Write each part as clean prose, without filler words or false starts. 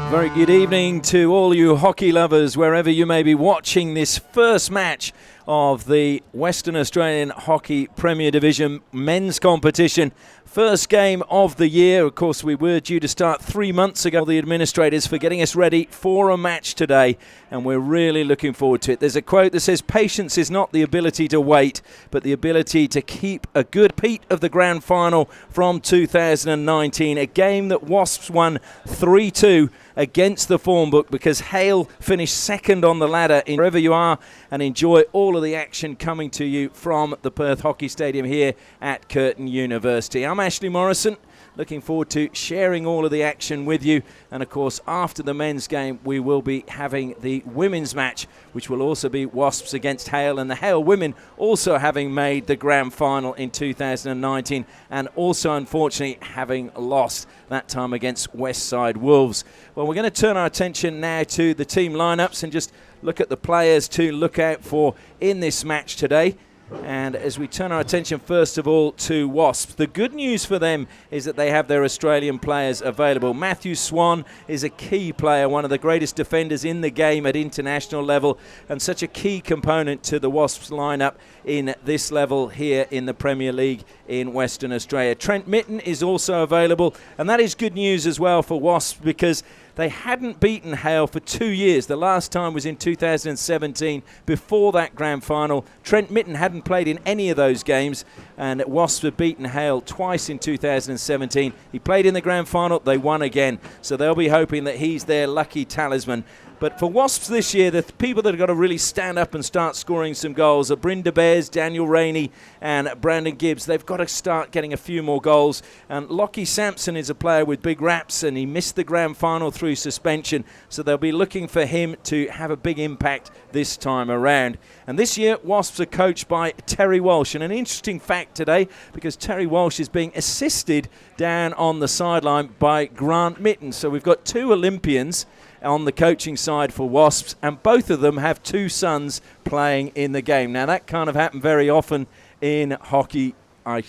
Very good evening to all you hockey lovers, wherever you may be watching this first match of the Western Australian Hockey Premier Division men's competition. First game of the year. Of course, we were due to start 3 months ago. The administrators for getting us ready for a match today, and we're really looking forward to it. There's a quote that says, "Patience is not the ability to wait, but the ability to keep a good repeat of the Grand Final from 2019, a game that Wasps won 3-2 against the form book because Hale finished second on the ladder. Wherever you are, and enjoy all of the action coming to you from the Perth Hockey Stadium here at Curtin University. I'm Ashley Morrison. Looking forward to sharing all of the action with you. And, of course, after the men's game, we will be having the women's match, which will also be Wasps against Hale. And the Hale women also having made the grand final in 2019 and also, unfortunately, having lost that time against Westside Wolves. Well, we're going to turn our attention now to the team lineups and just look at the players to look out for in this match today. And as we turn our attention first of all to Wasps, the good news for them is that they have their Australian players available. Matthew Swan is a key player, one of the greatest defenders in the game at international level, and such a key component to the Wasps lineup in this level here in the Premier League in Western Australia. Trent Mitten is also available, and that is good news as well for Wasps because they hadn't beaten Hale for 2 years. The last time was in 2017, before that grand final. Trent Mitten hadn't played in any of those games, and Wasps had beaten Hale twice in 2017. He played in the grand final, they won again. So they'll be hoping that he's their lucky talisman. But for Wasps this year, the people that have got to really stand up and start scoring some goals are Brynda Bears, Daniel Rainey and Brandon Gibbs. They've got to start getting a few more goals. And Lockie Sampson is a player with big raps, and he missed the grand final through suspension. So they'll be looking for him to have a big impact this time around. And this year, Wasps are coached by Terry Walsh. And an interesting fact today, because Terry Walsh is being assisted down on the sideline by Grant Mitten. So we've got two Olympians on the coaching side for Wasps, and both of them have two sons playing in the game. Now, that can't have happened very often in hockey. I'd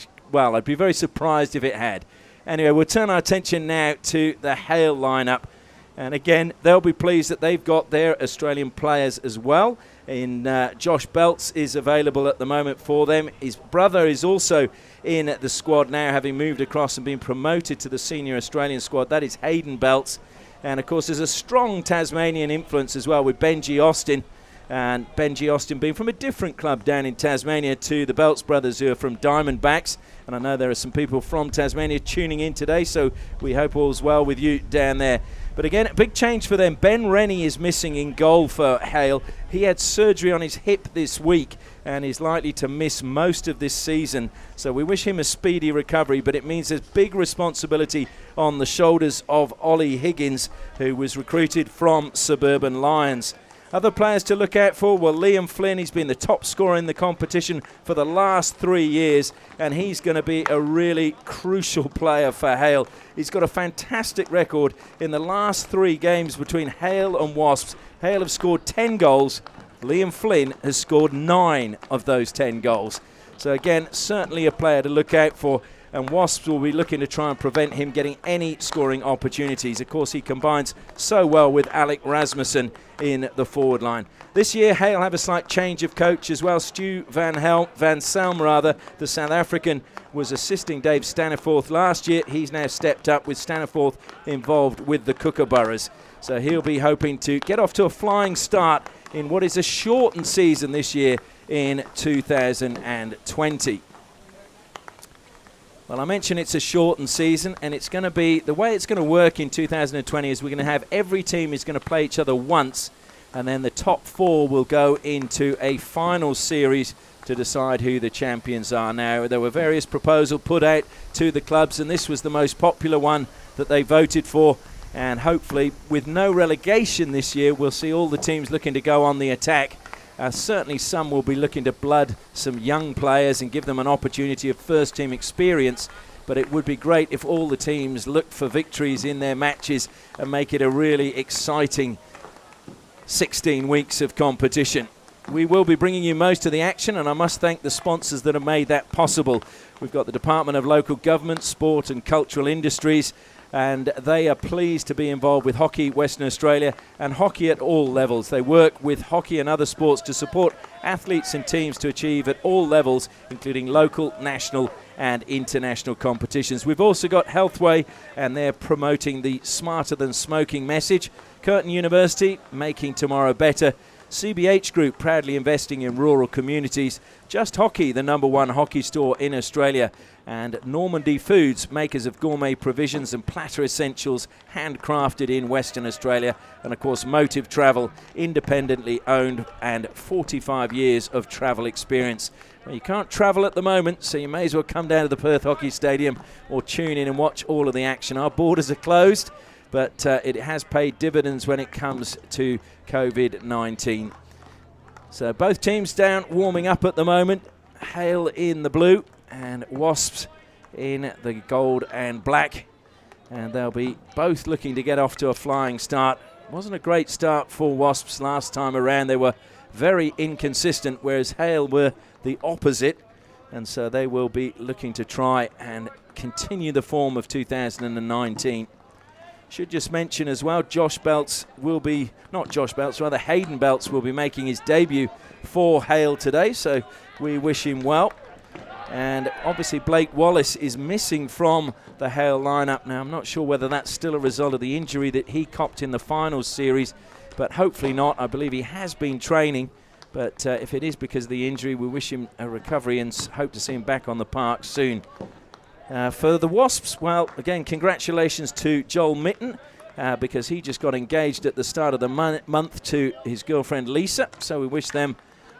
be very surprised if it had. Anyway, we'll turn our attention now to the Hale lineup. And again, they'll be pleased that they've got their Australian players as well. Josh Belts is available at the moment for them. His brother is also in the squad now, having moved across and been promoted to the senior Australian squad. That is Hayden Belts. And, of course, there's a strong Tasmanian influence as well with Benji Austin. And Benji Austin being from a different club down in Tasmania to the Belts brothers, who are from Diamondbacks. And I know there are some people from Tasmania tuning in today, so we hope all's well with you down there. But again, a big change for them. Ben Rennie is missing in goal for Hale. He had surgery on his hip this week and is likely to miss most of this season. So we wish him a speedy recovery, but it means there's big responsibility on the shoulders of Ollie Higgins, who was recruited from Suburban Lions. Other players to look out for, well, Liam Flynn, he's been the top scorer in the competition for the last 3 years, and he's going to be a really crucial player for Hale. He's got a fantastic record in the last 3 games between Hale and Wasps. Hale have scored 10 goals. Liam Flynn has scored 9 of those 10 goals. So again, certainly a player to look out for, and Wasps will be looking to try and prevent him getting any scoring opportunities. Of course, he combines so well with Alec Rasmussen in the forward line. This year, Hale have a slight change of coach as well. Stu Van Salm, the South African, was assisting Dave Staniforth last year. He's now stepped up with Staniforth involved with the Kookaburras. So he'll be hoping to get off to a flying start in what is a shortened season this year in 2020. Well, I mentioned it's a shortened season, and it's going to be, the way it's going to work in 2020 is we're going to have every team is going to play each other once, and then the top 4 will go into a final series to decide who the champions are. Now, there were various proposals put out to the clubs, and this was the most popular one that they voted for. And hopefully, with no relegation this year, we'll see all the teams looking to go on the attack. Certainly some will be looking to blood some young players and give them an opportunity of first-team experience. But it would be great if all the teams looked for victories in their matches and make it a really exciting 16 weeks of competition. We will be bringing you most of the action, and I must thank the sponsors that have made that possible. We've got the Department of Local Government, Sport and Cultural Industries, and they are pleased to be involved with Hockey Western Australia and hockey at all levels. They work with hockey and other sports to support athletes and teams to achieve at all levels, including local, national and international competitions. We've also got Healthway, and they're promoting the Smarter Than Smoking message. Curtin University, making tomorrow better. CBH Group, proudly investing in rural communities. Just Hockey, the #1 hockey store in Australia. And Normandy Foods, makers of gourmet provisions and platter essentials, handcrafted in Western Australia. And of course, Motive Travel, independently owned and 45 years of travel experience. Well, you can't travel at the moment, so you may as well come down to the Perth Hockey Stadium or tune in and watch all of the action. Our borders are closed, but it has paid dividends when it comes to COVID-19. So both teams down, warming up at the moment. Hale in the blue and Wasps in the gold and black. And they'll be both looking to get off to a flying start. Wasn't a great start for Wasps last time around. They were very inconsistent, whereas Hale were the opposite. And so they will be looking to try and continue the form of 2019. Should just mention as well, Hayden Belts will be making his debut for Hale today, so we wish him well. And obviously Blake Wallace is missing from the Hale lineup now. I'm not sure whether that's still a result of the injury that he copped in the finals series, but hopefully not. I believe he has been training, but if it is because of the injury, we wish him a recovery and hope to see him back on the park soon. For the Wasps, well, again, congratulations to Joel Mitten because he just got engaged at the start of the month to his girlfriend Lisa, so we wish them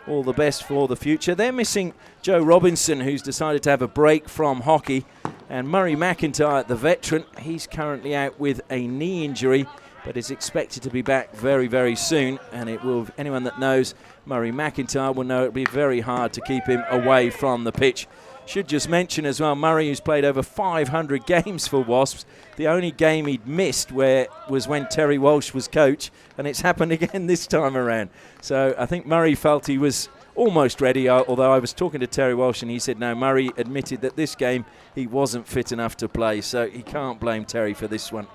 all the best for the future. They're missing Joe Robinson, who's decided to have a break from hockey, and Murray McIntyre, the veteran, he's currently out with a knee injury, but is expected to be back very, very soon, and it will, anyone that knows Murray McIntyre will know it'll be very hard to keep him away from the pitch. Should just mention as well, Murray, who's played over 500 games for Wasps, the only game he'd missed was when Terry Walsh was coach, and it's happened again this time around. So I think Murray felt he was almost ready, although I was talking to Terry Walsh and he said no, Murray admitted that this game he wasn't fit enough to play, so he can't blame Terry for this one.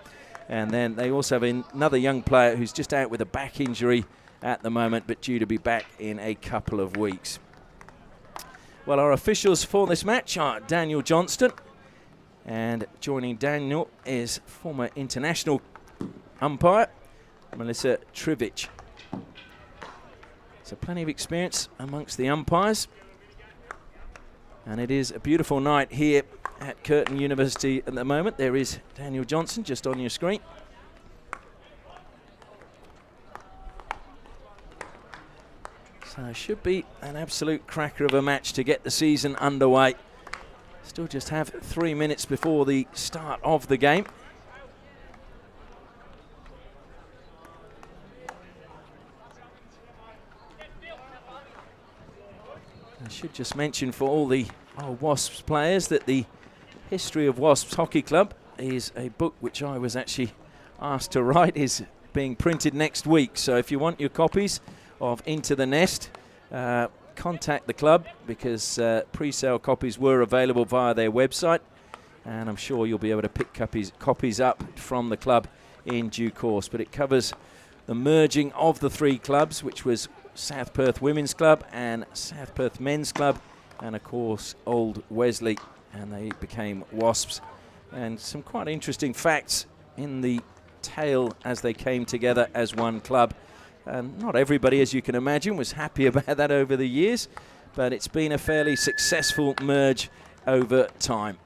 And then they also have another young player who's just out with a back injury at the moment, but due to be back in a couple of weeks. Well, our officials for this match are Daniel Johnston, and joining Daniel is former international umpire Melissa Trivich. So plenty of experience amongst the umpires, and it is a beautiful night here at Curtin University at the moment. There is Daniel Johnston just on your screen. So it should be an absolute cracker of a match to get the season underway. Still just have 3 minutes before the start of the game. I should just mention for all the Wasps players that the History of Wasps Hockey Club is a book which I was actually asked to write, is being printed next week. So if you want your copies of Into the Nest, contact the club, because pre-sale copies were available via their website, and I'm sure you'll be able to pick copies up from the club in due course. But it covers the merging of the three clubs, which was South Perth Women's Club and South Perth Men's Club, and of course Old Wesley, and they became Wasps. And some quite interesting facts in the tale as they came together as one club. Not everybody, as you can imagine, was happy about that over the years, but it's been a fairly successful merge over time.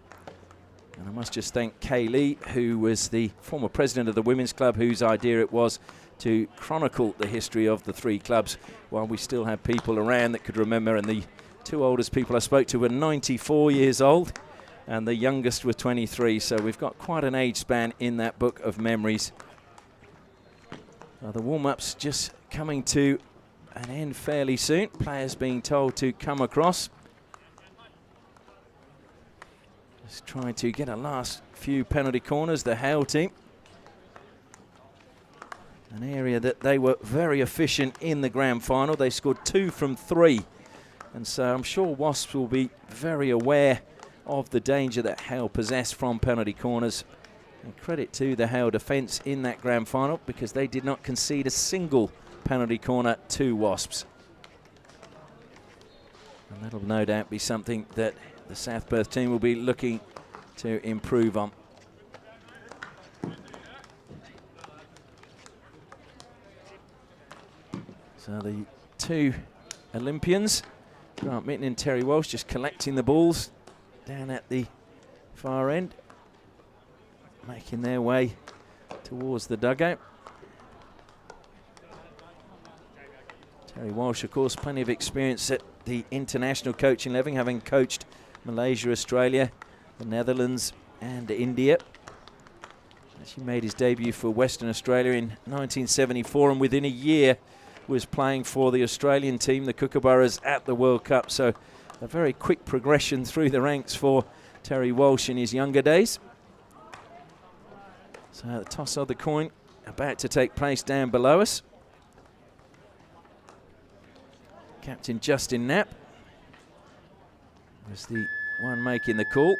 And I must just thank Kay Lee, who was the former president of the Women's Club, whose idea it was to chronicle the history of the three clubs while we still had people around that could remember. And the two oldest people I spoke to were 94 years old, and the youngest were 23. So we've got quite an age span in that book of memories. The warm-ups just coming to an end fairly soon. Players being told to come across. Just trying to get a last few penalty corners, the Hale team. An area that they were very efficient in the grand final. They scored 2 from 3. And so I'm sure Wasps will be very aware of the danger that Hale possess from penalty corners. And credit to the Hale defence in that grand final, because they did not concede a single penalty corner to Wasps. And that'll no doubt be something that the South Perth team will be looking to improve on. So the two Olympians, Grant Mitten and Terry Walsh, just collecting the balls down at the far end, making their way towards the dugout. Terry Walsh, of course, plenty of experience at the international coaching level, having coached Malaysia, Australia, the Netherlands and India. He made his debut for Western Australia in 1974, and within a year was playing for the Australian team, the Kookaburras, at the World Cup. So a very quick progression through the ranks for Terry Walsh in his younger days. So the toss of the coin about to take place down below us. Captain Justin Knapp was the one making the call.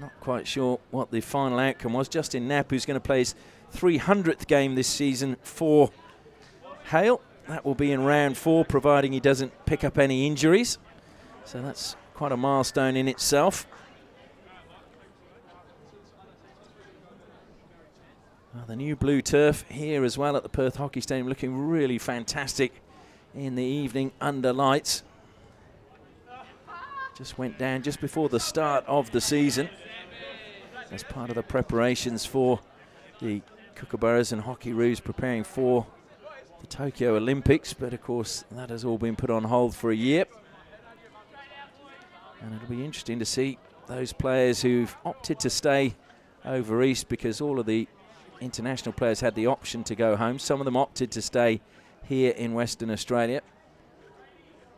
Not quite sure what the final outcome was. Justin Knapp, who's going to play his 300th game this season for Hale. That will be in round 4, providing he doesn't pick up any injuries. So that's quite a milestone in itself. Well, the new blue turf here as well at the Perth Hockey Stadium, looking really fantastic in the evening under lights. Just went down just before the start of the season as part of the preparations for the Kookaburras and Hockeyroos preparing for the Tokyo Olympics, but of course that has all been put on hold for a year. And it'll be interesting to see those players who've opted to stay over east, because all of the international players had the option to go home. Some of them opted to stay here in Western Australia.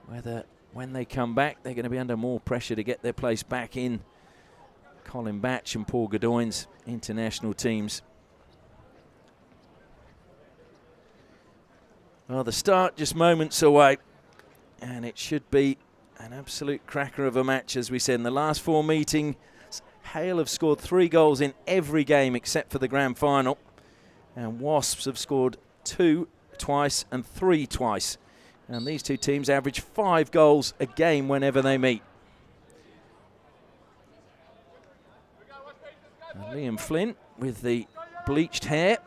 Whether when they come back they're going to be under more pressure to get their place back in Colin Batch and Paul Godoyne's international teams. Well, the start just moments away, and it should be an absolute cracker of a match. As we said, in the last 4 meetings, Hale have scored 3 goals in every game except for the grand final, and Wasps have scored 2 twice and 3 twice. And these two teams average 5 goals a game whenever they meet. And Liam Flynn with the bleached hair,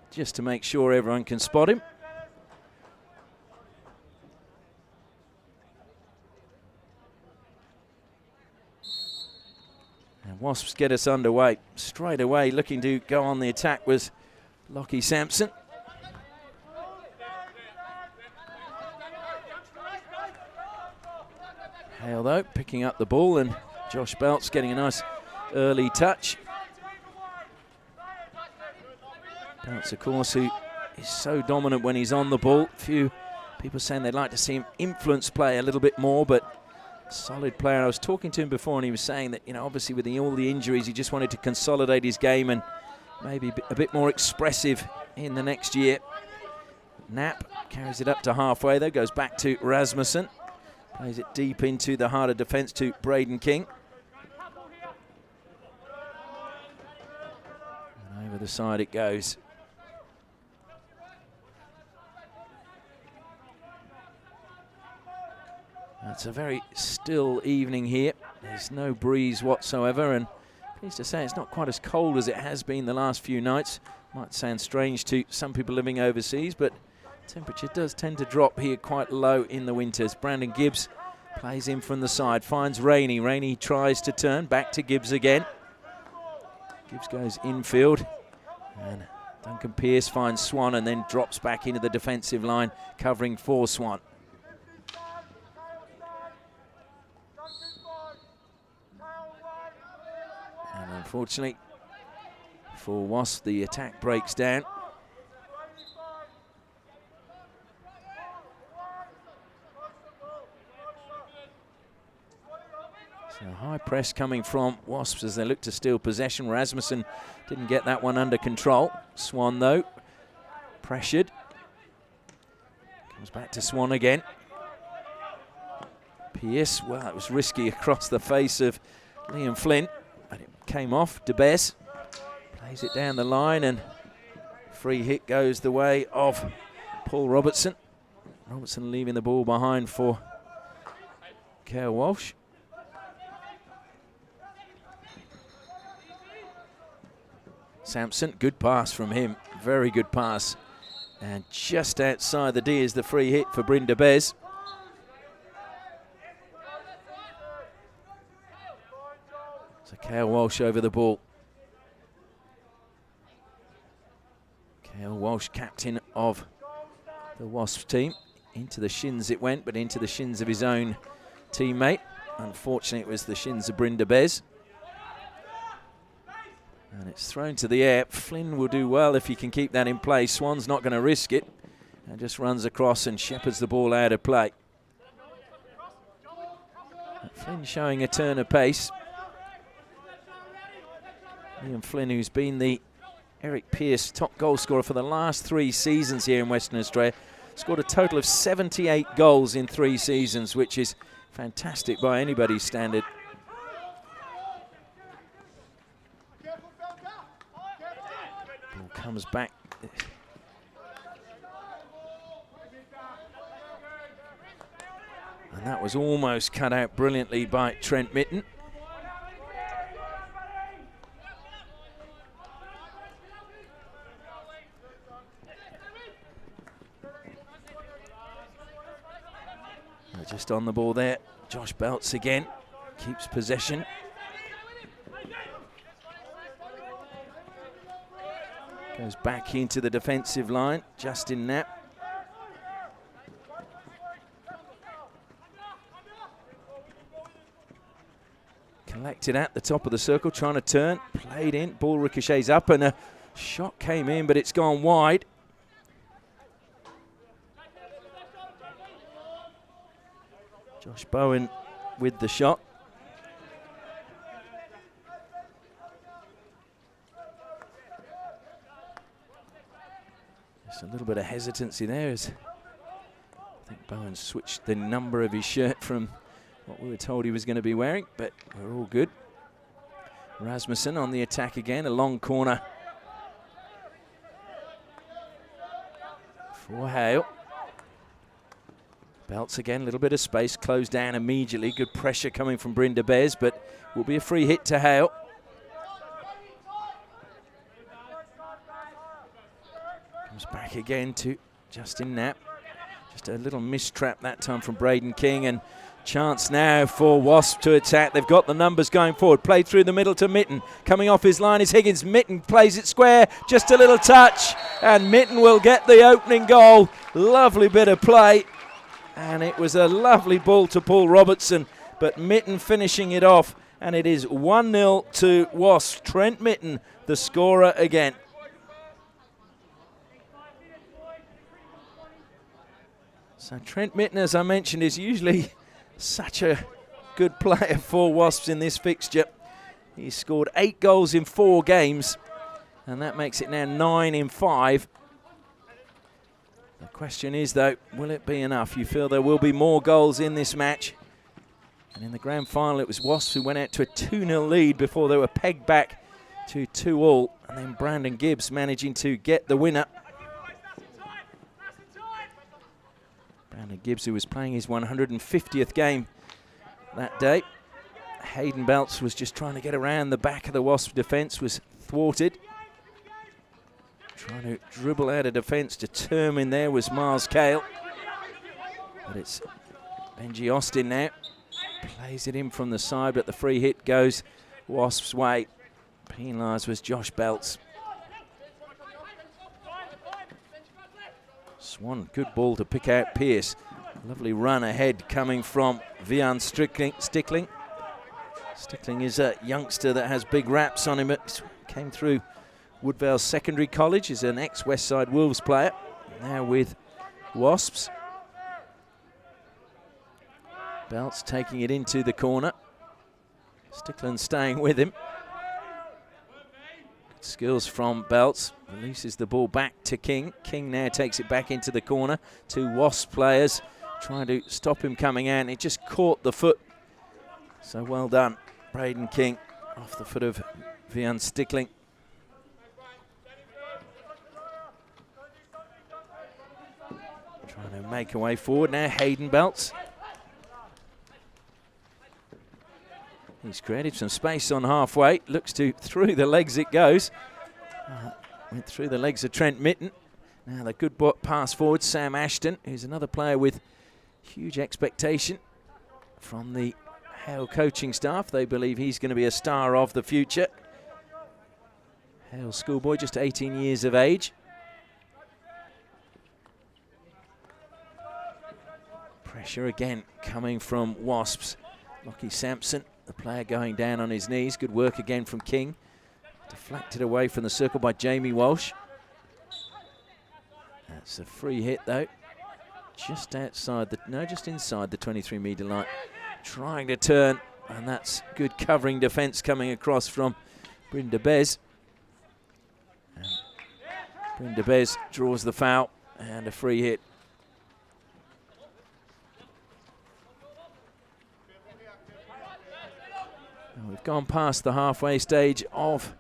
just to make sure everyone can spot him. And Wasps get us underway. Straight away looking to go on the attack was Lockie Sampson. Hale, though, picking up the ball, and Josh Belt's getting a nice early touch. Belt's, of course, who is so dominant when he's on the ball. Few people saying they'd like to see him influence play a little bit more, but solid player. I was talking to him before, and he was saying that, you know, obviously with all the injuries, he just wanted to consolidate his game and maybe a bit more expressive in the next year. Knapp carries it up to halfway, though, goes back to Rasmussen. Plays it deep into the heart of defence to Braden King. And over the side it goes. It's a very still evening here. There's no breeze whatsoever, and pleased to say it's not quite as cold as it has been the last few nights. Might sound strange to some people living overseas, but temperature does tend to drop here quite low in the winters. Brandon Gibbs plays in from the side, finds Rainey. Rainey tries to turn, back to Gibbs again. Gibbs goes infield, and Duncan Pearce finds Swan and then drops back into the defensive line, covering for Swan. And unfortunately for Wasp, the attack breaks down. So high press coming from Wasps as they look to steal possession. Rasmussen didn't get that one under control. Swan, though, pressured. Comes back to Swan again. Pearce, well, it was risky across the face of Liam Flynn. And it came off. DeBez plays it down the line, and free hit goes the way of Paul Robertson. Robertson leaving the ball behind for Hale Walsh. Sampson, good pass from him, very good pass. And just outside the D is the free hit for Bryn DeBez. So Hale Walsh over the ball. Hale Walsh, captain of the Wasps team. Into the shins it went, but into the shins of his own teammate. Unfortunately, it was the shins of Bryn DeBez. And it's thrown to the air. Flynn will do well if he can keep that in play. Swan's not going to risk it. And just runs across and shepherds the ball out of play. Flynn showing a turn of pace. Liam Flynn, who's been the Eric Pearce top goal scorer for the last 3 seasons here in Western Australia. Scored a total of 78 goals in 3 seasons, which is fantastic by anybody's standard. Ball comes back. And that was almost cut out brilliantly by Trent Mitten. Just on the ball there. Josh Belts again keeps possession. Goes back into the defensive line. Justin Knapp. Collected at the top of the circle, trying to turn. Played in. Ball ricochets up, and a shot came in, but it's gone wide. Josh Bowen with the shot. Just a little bit of hesitancy there as I think Bowen switched the number of his shirt from what we were told he was going to be wearing, but we're all good. Rasmussen on the attack again, a long corner for Hale. Belts again, a little bit of space, closed down immediately. Good pressure coming from Bryn DeBez, but will be a free hit to Hale. Comes back again to Justin Knapp. Just a little mistrap that time from Braden King, and chance now for Wasp to attack. They've got the numbers going forward. Played through the middle to Mitten. Coming off his line is Higgins. Mitten plays it square, just a little touch, and Mitten will get the opening goal. Lovely bit of play. And it was a lovely ball to Paul Robertson, but Mitten finishing it off, and it is 1-0 to Wasps. Trent Mitten, the scorer again. So Trent Mitten, as I mentioned, is usually such a good player for Wasps in this fixture. He's scored 8 goals in 4 games, and that makes it now 9 in 5. The question is, though, will it be enough? You feel there will be more goals in this match. And in the grand final, it was Wasps who went out to a 2-0 lead before they were pegged back to 2-2. And then Brandon Gibbs managing to get the winner. Brandon Gibbs, who was playing his 150th game that day. Hayden Belts was just trying to get around the back of the Wasp defence, was thwarted. Trying to dribble out of defence, determined there was Miles Hale. But it's Benji Austin now. Plays it in from the side, but the free hit goes Wasps' way. Penalised was Josh Belts. Swan, good ball to pick out Pearce. Lovely run ahead coming from Vian Stickling. Stickling is a youngster that has big raps on him. It came through Woodvale Secondary College, is an ex-Westside Wolves player, now with Wasps. Belts taking it into the corner. Stickland staying with him. Good skills from Belts. Releases the ball back to King. King now takes it back into the corner. 2 Wasp players trying to stop him coming out, and it just caught the foot. So well done, Braden King. off the foot of Vian Stickling. Trying to make a way forward now, Hayden Belts. He's created some space on halfway. Looks to through the legs it goes. Went through the legs of Trent Mitten. Now the good pass forward, Sam Ashton, who's another player with huge expectation from the Hale coaching staff. They believe he's going to be a star of the future. Hale schoolboy, just 18 years of age. Pressure again coming from Wasps. Lockie Sampson, the player going down on his knees. Good work again from King. Deflected away from the circle by Jamie Walsh. That's a free hit though. Just outside the, no, just inside the 23-metre line. Trying to turn, and that's good covering defence coming across from Brynda Bez. And Brynda Bez draws the foul and a free hit. We've gone past the halfway stage of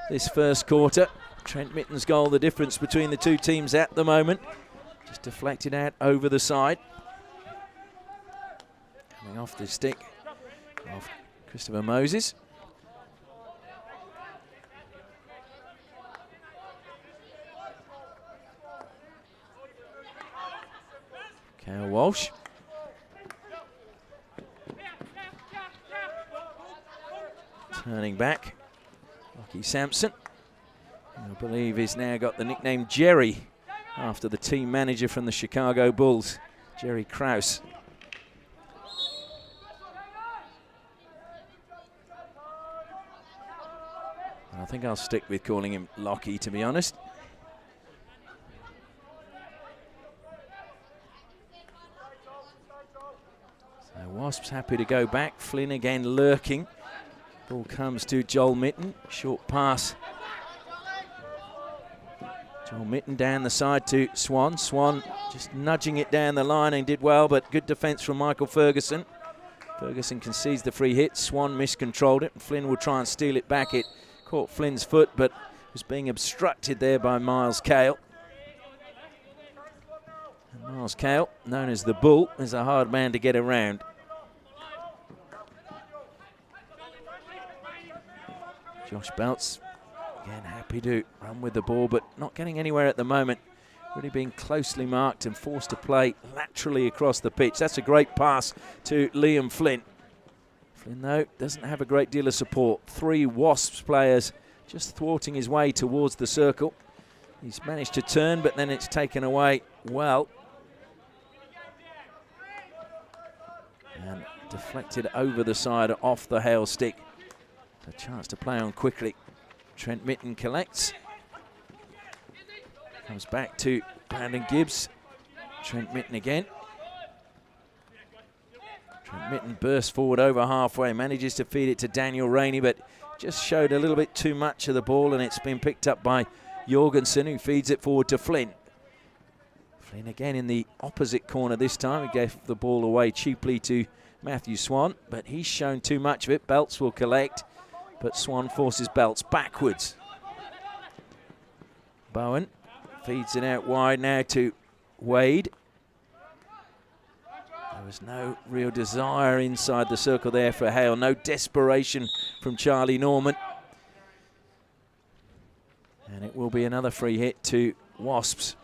this first quarter. Trent Mitten's goal, the difference between the two teams at the moment. Just deflected out over the side. Coming off the stick of Christopher Moses. Kyle Walsh. Turning back, Lockie Sampson, I believe he's now got the nickname Jerry after the team manager from the Chicago Bulls, Jerry Krause. I think I'll stick with calling him Lockie, to be honest. So Wasps happy to go back. Flynn again lurking. Ball comes to Joel Mitten. Short pass. Joel Mitten down the side to Swan. Swan just nudging it down the line and did well, but good defence from Michael Ferguson. Ferguson concedes the free hit. Swan miscontrolled it, and Flynn will try and steal it back. It caught Flynn's foot, but was being obstructed there by Miles Cale. And Miles Cale, known as the Bull, is a hard man to get around. Josh Belts, again, happy to run with the ball, but not getting anywhere at the moment. Really being closely marked and forced to play laterally across the pitch. That's a great pass to Liam Flynn. Flynn, though, doesn't have a great deal of support. 3 Wasps players just thwarting his way towards the circle. He's managed to turn, but then it's taken away well. And deflected over the side off the Hale stick. A chance to play on quickly. Trent Mitten collects. Comes back to Brandon Gibbs. Trent Mitten again. Trent Mitten bursts forward over halfway, manages to feed it to Daniel Rainey, but just showed a little bit too much of the ball, and it's been picked up by Jorgensen, who feeds it forward to Flynn. Flynn again in the opposite corner this time. He gave the ball away cheaply to Matthew Swan, but he's shown too much of it. Belts will collect, but Swan forces Belts backwards. Bowen feeds it out wide now to Wade. There was no real desire inside the circle there for Hale. No desperation from Charlie Norman. And it will be another free hit to Wasps.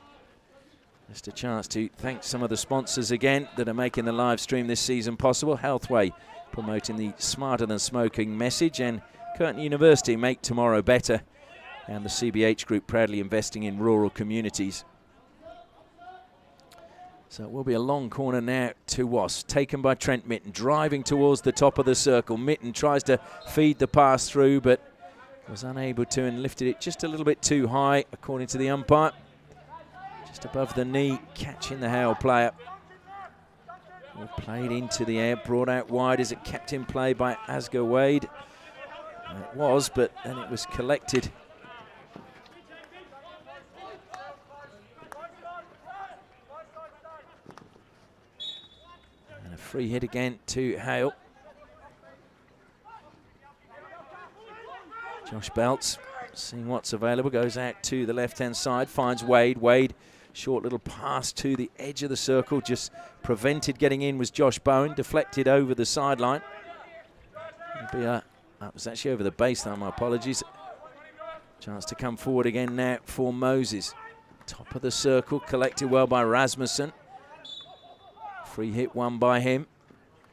Just a chance to thank some of the sponsors again that are making the live stream this season possible. Healthway promoting the smarter than smoking message, and Curtin University, make tomorrow better, and the CBH Group proudly investing in rural communities. So it will be a long corner now to Wasps, taken by Trent Mitten, driving towards the top of the circle. Mitten tries to feed the pass through, but was unable to, and lifted it just a little bit too high, according to the umpire. Just above the knee, catching the Hale player. Well played into the air, brought out wide. Is it kept in play by Asger Wade? It was, but then it was collected. And a free hit again to Hale. Josh Belts, seeing what's available, goes out to the left-hand side, finds Wade. Wade, short little pass to the edge of the circle, just prevented getting in was Josh Bowen, deflected over the sideline. That was actually over the baseline, my apologies. Chance to come forward again now for Moses. Top of the circle, collected well by Rasmussen. Free hit won by him.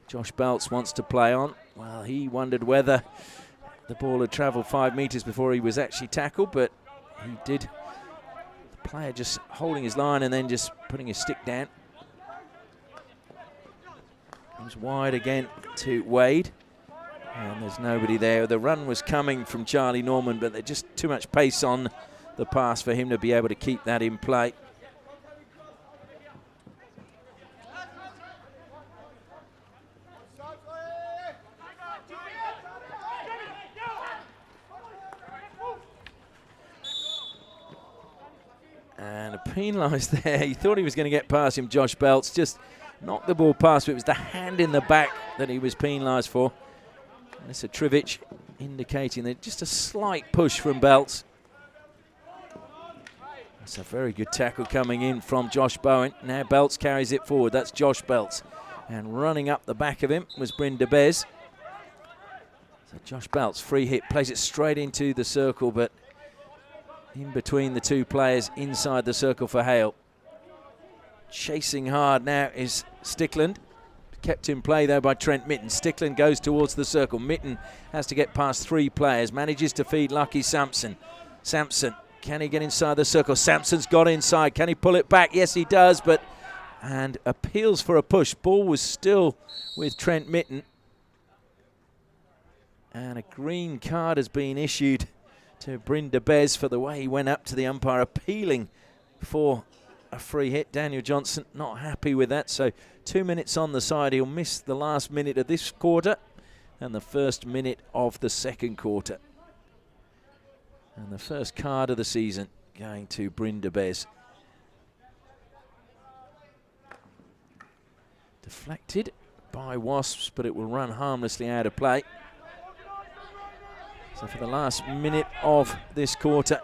Josh Belts wants to play on. Well, he wondered whether the ball had travelled 5 metres before he was actually tackled, but he did. The player just holding his line and then just putting his stick down. Comes wide again to Wade. And there's nobody there. The run was coming from Charlie Norman, but there's just too much pace on the pass for him to be able to keep that in play. And a penalised there. He thought he was going to get past him, Josh Belts. Just knocked the ball past, but it was the hand in the back that he was penalised for. Mr. Trivic indicating that just a slight push from Belts. That's a very good tackle coming in from Josh Bowen. Now Belts carries it forward. That's Josh Belts. And running up the back of him was Bryn de Bez. So Josh Belts, free hit, plays it straight into the circle, but in between the two players inside the circle for Hale. Chasing hard now is Stickland. Kept in play though by Trent Mitten. Stickland goes towards the circle. Mitten has to get past 3 players. Manages to feed Lucky Sampson. Sampson, can he get inside the circle? Sampson's got inside. Can he pull it back? Yes, he does, and appeals for a push. Ball was still with Trent Mitten. And a green card has been issued to Bryn de Bez for the way he went up to the umpire, appealing for a free hit. Daniel Johnson not happy with that, so 2 minutes on the side. He'll miss the last minute of this quarter and the first minute of the second quarter. And the first card of the season going to Bryn de Bez. Deflected by Wasps, but it will run harmlessly out of play. So for the last minute of this quarter,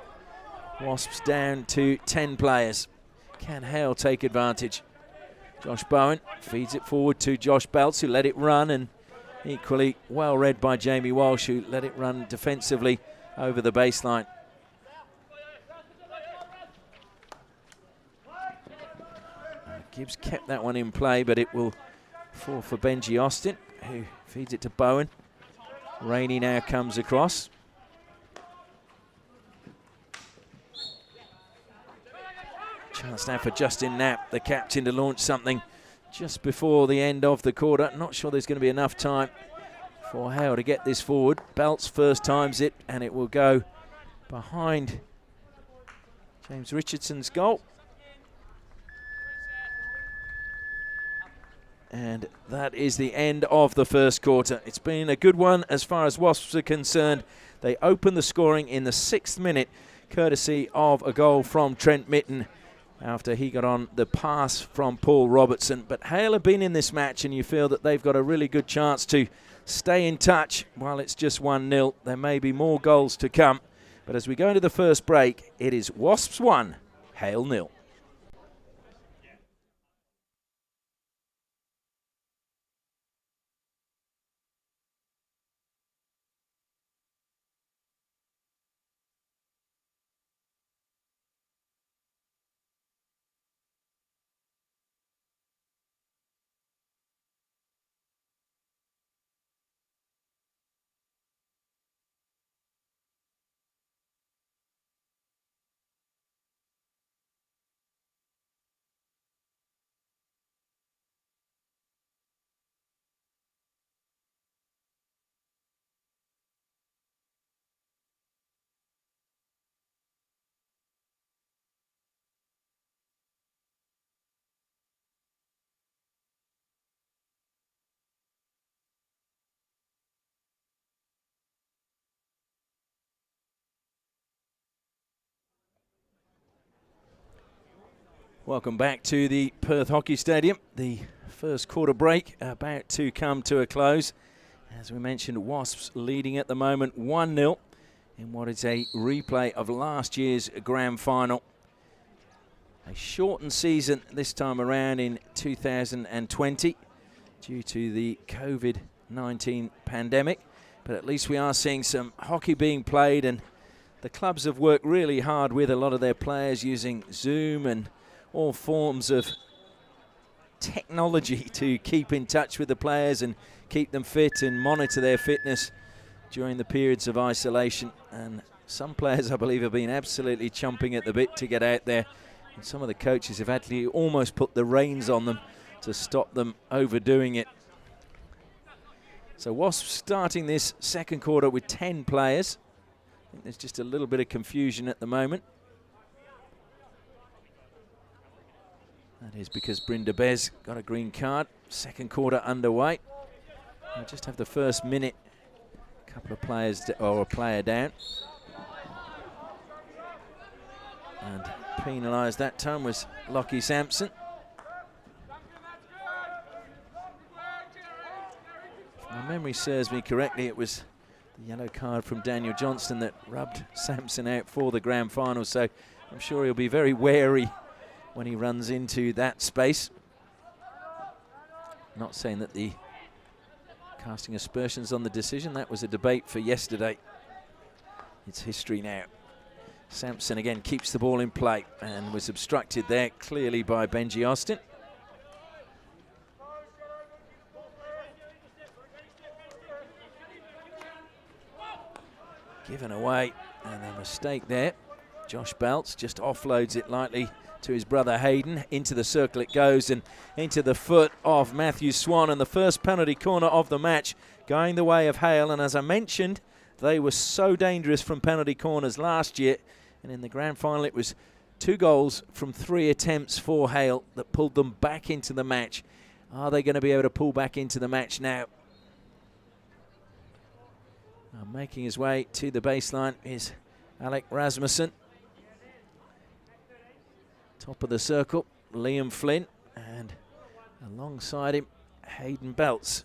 Wasps down to 10 players. Can Hale take advantage? Josh Bowen feeds it forward to Josh Belts, who let it run, and equally well read by Jamie Walsh, who let it run defensively over the baseline. Gibbs kept that one in play, but it will fall for Benji Austin, who feeds it to Bowen. Rainey now comes across. Chance now for Justin Knapp, the captain, to launch something just before the end of the quarter. Not sure there's going to be enough time for Hale to get this forward. Belts first times it, and it will go behind James Richardson's goal. And that is the end of the first quarter. It's been a good one as far as Wasps are concerned. They open the scoring in the 6th minute, courtesy of a goal from Trent Mitten after he got on the pass from Paul Robertson. But Hale have been in this match, and you feel that they've got a really good chance to stay in touch while it's just 1-0. There may be more goals to come. But as we go into the first break, it is Wasps 1, Hale 0. Welcome back to the Perth Hockey Stadium. The first quarter break about to come to a close. As we mentioned, Wasps leading at the moment 1-0 in what is a replay of last year's Grand Final. A shortened season this time around in 2020 due to the COVID-19 pandemic. But at least we are seeing some hockey being played, and the clubs have worked really hard with a lot of their players using Zoom and all forms of technology to keep in touch with the players and keep them fit and monitor their fitness during the periods of isolation. And some players, I believe, have been absolutely chomping at the bit to get out there. And some of the coaches have actually almost put the reins on them to stop them overdoing it. So Wasps starting this second quarter with 10 players. I think there's just a little bit of confusion at the moment. That is because Brynda Bez got a green card. Second quarter underway. We'll just have the first minute. A couple of players, or a player down. And penalised that time was Lockie Sampson. If my memory serves me correctly, it was the yellow card from Daniel Johnston that rubbed Sampson out for the grand final, so I'm sure he'll be very wary when he runs into that space. Not saying that the casting aspersions on the decision, that was a debate for yesterday. It's history now. Sampson again keeps the ball in play and was obstructed there clearly by Benji Austin. Given away, and a mistake there. Josh Belts just offloads it lightly to his brother Hayden. Into the circle it goes and into the foot of Matthew Swan, and the first penalty corner of the match going the way of Hale. And as I mentioned, they were so dangerous from penalty corners last year, and in the grand final it was 2 goals from 3 attempts for Hale that pulled them back into the match. Are they going to be able to pull back into the match now? Making his way to the baseline is Alec Rasmussen. Top of the circle, Liam Flynn, and alongside him, Hayden Belts.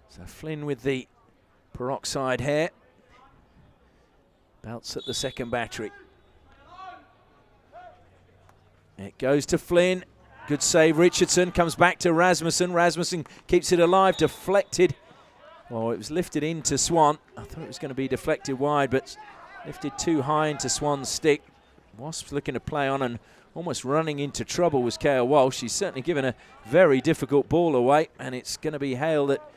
So Flynn with the peroxide hair. Belts at the second battery. It goes to Flynn. Good save, Richardson. Comes back to Rasmussen. Rasmussen keeps it alive, deflected. Well, it was lifted into Swan. I thought it was going to be deflected wide, but lifted too high into Swan's stick. Wasps looking to play on, and almost running into trouble was Kale Walsh. He's certainly given a very difficult ball away, and it's going to be Hale that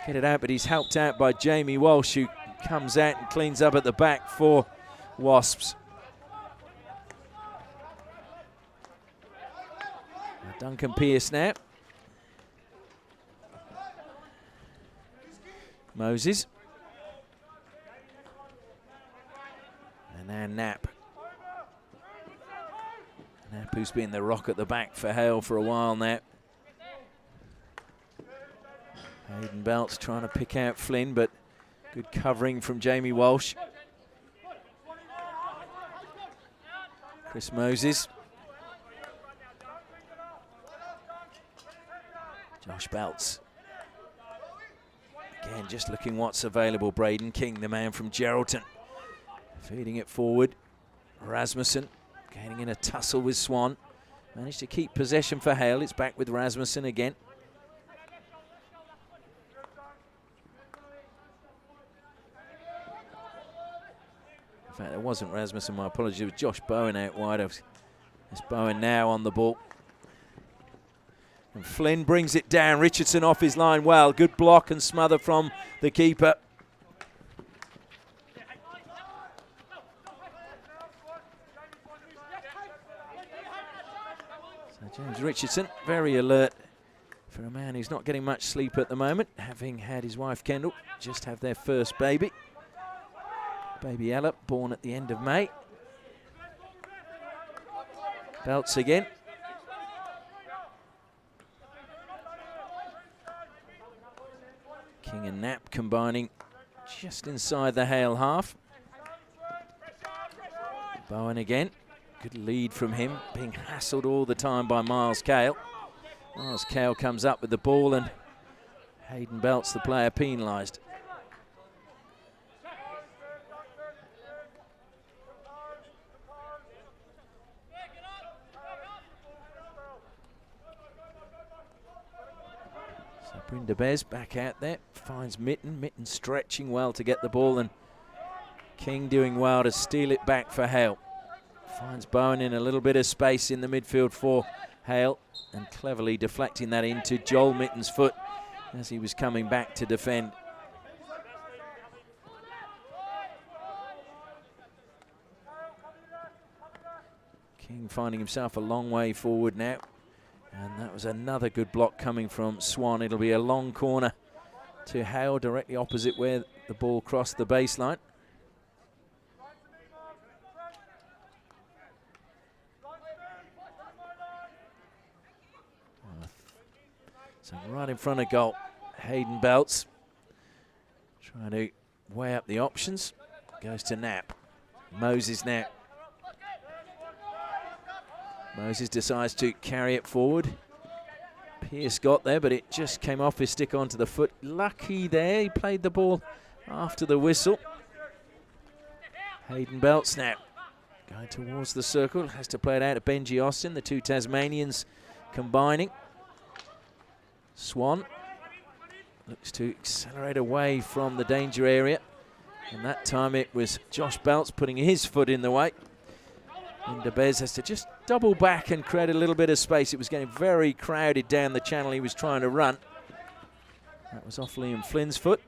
get it out, but he's helped out by Jamie Walsh, who comes out and cleans up at the back for Wasps. Duncan Pearce now. Moses. And now Knapp. Knapp, who's been the rock at the back for Hale for a while now. Hayden Belts trying to pick out Flynn, but good covering from Jamie Walsh. Chris Moses. Josh Belts. Again, just looking what's available. Braden King, the man from Geraldton, feeding it forward. Rasmussen getting in a tussle with Swan. Managed to keep possession for Hale. It's back with Rasmussen again. In fact, it wasn't Rasmussen, my apologies. It was Josh Bowen out wide. It's Bowen now on the ball. And Flynn brings it down. Richardson off his line well. Good block and smother from the keeper. So James Richardson, very alert for a man who's not getting much sleep at the moment, having had his wife Kendall just have their first baby. Baby Ella, born at the end of May. Belts again. King and Knapp combining just inside the Hale half. Bowen again. Good lead from him, being hassled all the time by Miles Kale. Miles Kale comes up with the ball and Hayden Belts, the player penalised. So Brynda Bez back out there, finds Mitten. Mitten stretching well to get the ball, and King doing well to steal it back for Hale. Finds Bowen in a little bit of space in the midfield for Hale, and cleverly deflecting that into Joel Mitten's foot as he was coming back to defend. King finding himself a long way forward now, and that was another good block coming from Swan. It'll be a long corner to Hale, directly opposite where the ball crossed the baseline. So right in front of goal, Hayden Belts trying to weigh up the options. Goes to Knapp. Moses now. Moses decides to carry it forward. Pearce got there, but it just came off his stick onto the foot. Lucky there, he played the ball after the whistle. Hayden Belts now going towards the circle. Has to play it out to Benji Austin, the two Tasmanians combining. Swan looks to accelerate away from the danger area, and that time it was Josh Belts putting his foot in the way. And Bez has to just double back and create a little bit of space. It was getting very crowded down the channel he was trying to run. That was off Liam Flynn's foot.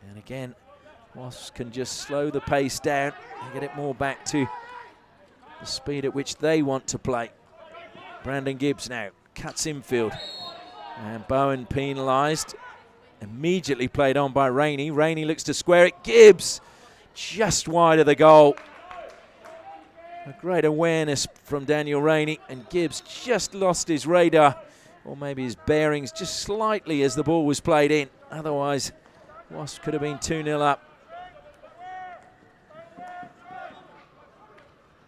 And again, Wasps can just slow the pace down and get it more back to the speed at which they want to play. Brandon Gibbs now cuts infield. And Bowen penalised. Immediately played on by Rainey. Rainey looks to square it. Gibbs just wide of the goal. A great awareness from Daniel Rainey, and Gibbs just lost his radar, or maybe his bearings, just slightly as the ball was played in. Otherwise, Wasps could have been 2-0 up.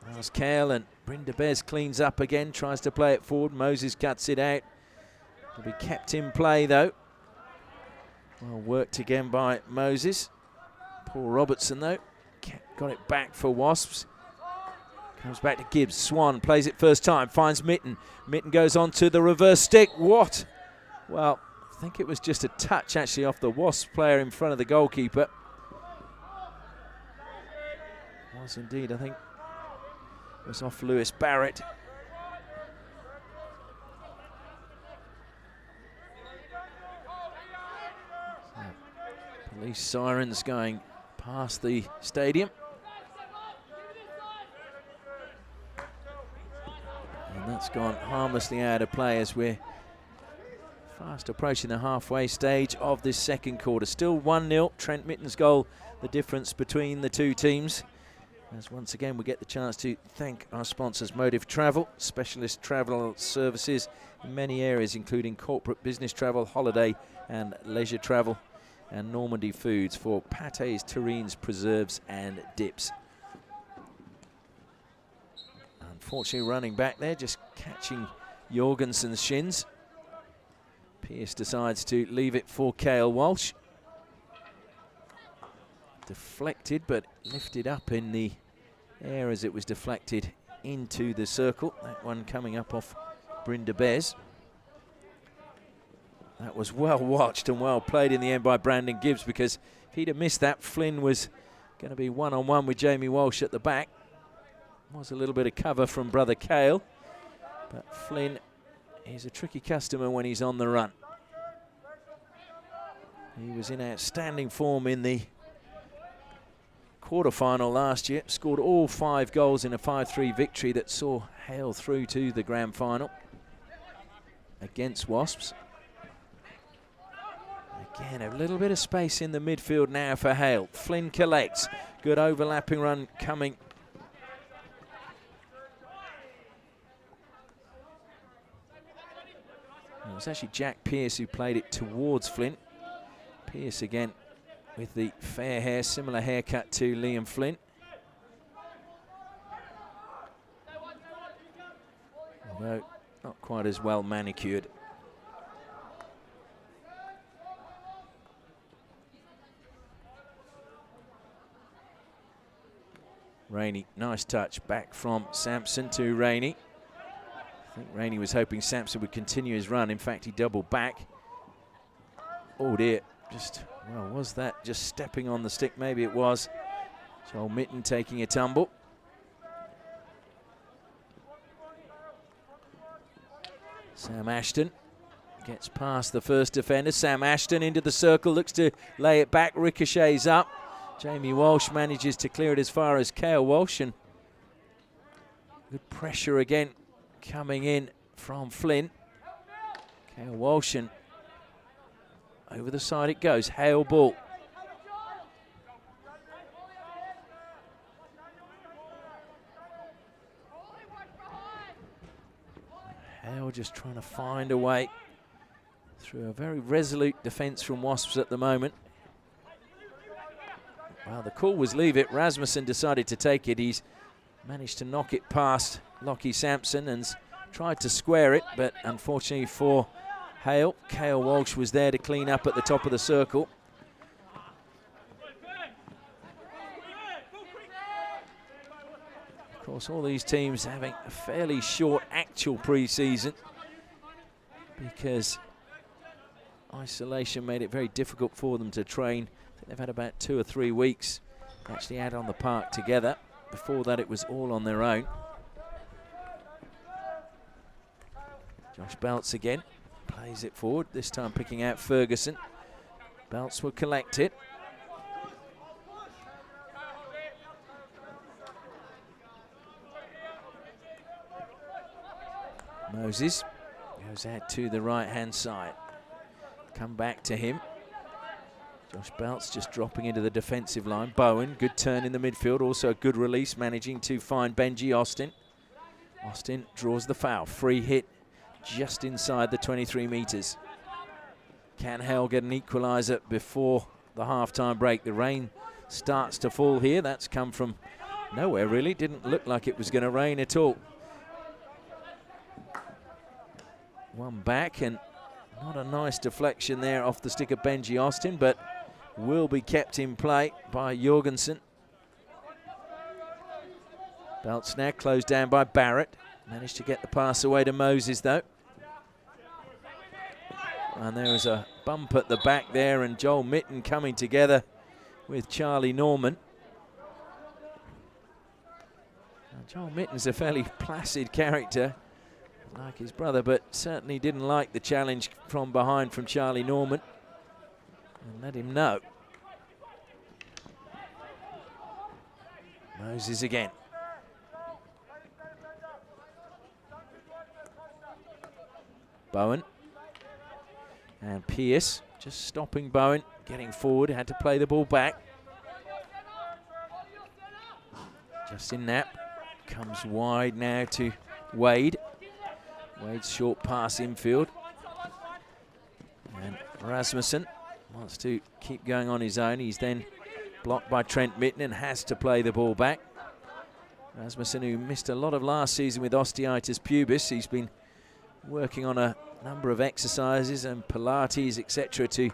Miles Hale, and Brynda Bez cleans up again, tries to play it forward. Moses cuts it out. Will be kept in play though. Well worked again by Moses. Paul Robertson though, got it back for Wasps. Comes back to Gibbs. Swan plays it first time, finds Mitten. Mitten goes on to the reverse stick. What? Well, I think it was just a touch actually off the Wasps player in front of the goalkeeper. Was indeed, I think it was off Lewis Barrett. Police sirens going past the stadium. And that's gone harmlessly out of play as we're fast approaching the halfway stage of this second quarter. Still 1-0, Trent Mitten's goal, the difference between the two teams. As once again we get the chance to thank our sponsors, Motive Travel, specialist travel services in many areas including corporate business travel, holiday and leisure travel, and Normandy Foods for pâtés, terrines, preserves and dips. Unfortunately running back there, just catching Jorgensen's shins. Pearce decides to leave it for Cale Walsh. Deflected but lifted up in the air as it was deflected into the circle. That one coming up off Brynda Bez. That was well watched and well played in the end by Brandon Gibbs, because if he'd have missed that, Flynn was going to be one-on-one with Jamie Walsh at the back. Was a little bit of cover from brother Cale, but Flynn is a tricky customer when he's on the run. He was in outstanding form in the quarter-final last year, scored all 5 goals in a 5-3 victory that saw Hale through to the grand final against Wasps. Again, a little bit of space in the midfield now for Hale. Flynn collects, good overlapping run coming. It was actually Jack Pearce who played it towards Flynn. Pearce again with the fair hair, similar haircut to Liam Flynn. Although not quite as well manicured. Rainey, nice touch back from Sampson to Rainey. I think Rainey was hoping Sampson would continue his run. In fact, he doubled back. Oh dear, well, was that just stepping on the stick? Maybe it was. Joel Mitten taking a tumble. Sam Ashton gets past the first defender. Sam Ashton into the circle, looks to lay it back, ricochets up. Jamie Walsh manages to clear it as far as Hale Walsh, and good pressure again coming in from Flynn. Hale Walsh, and over the side it goes. Hale ball. Hale just trying to find a way through a very resolute defence from Wasps at the moment. Well, the call was leave it. Rasmussen decided to take it. He's managed to knock it past Lockie Sampson and tried to square it, but unfortunately for Hale, Hale Walsh was there to clean up at the top of the circle. Of course, all these teams having a fairly short actual pre-season because isolation made it very difficult for them to train. I think they've had about 2 or 3 weeks actually out on the park together. Before that, it was all on their own. Josh Belts again plays it forward, this time picking out Ferguson. Belts will collect it. Moses goes out to the right-hand side. Come back to him. Josh Belts just dropping into the defensive line. Bowen, good turn in the midfield. Also a good release, managing to find Benji Austin. Austin draws the foul. Free hit just inside the 23 metres. Can Hale get an equaliser before the half-time break? The rain starts to fall here. That's come from nowhere, really. Didn't look like it was going to rain at all. One back, and not a nice deflection there off the stick of Benji Austin, but will be kept in play by Jorgensen. Belts now closed down by Barrett. Managed to get the pass away to Moses, though. And there was a bump at the back there, and Joel Mitten coming together with Charlie Norman. Now, Joel Mitten's a fairly placid character, like his brother, but certainly didn't like the challenge from behind from Charlie Norman and let him know. Moses again. Bowen. And Pierce just stopping Bowen, getting forward, had to play the ball back. Justin Knapp comes wide now to Wade. Wade's short pass infield. And Rasmussen wants to keep going on his own. He's then blocked by Trent Mitten and has to play the ball back. Rasmussen, who missed a lot of last season with osteitis pubis, he's been working on a number of exercises and Pilates, etc., to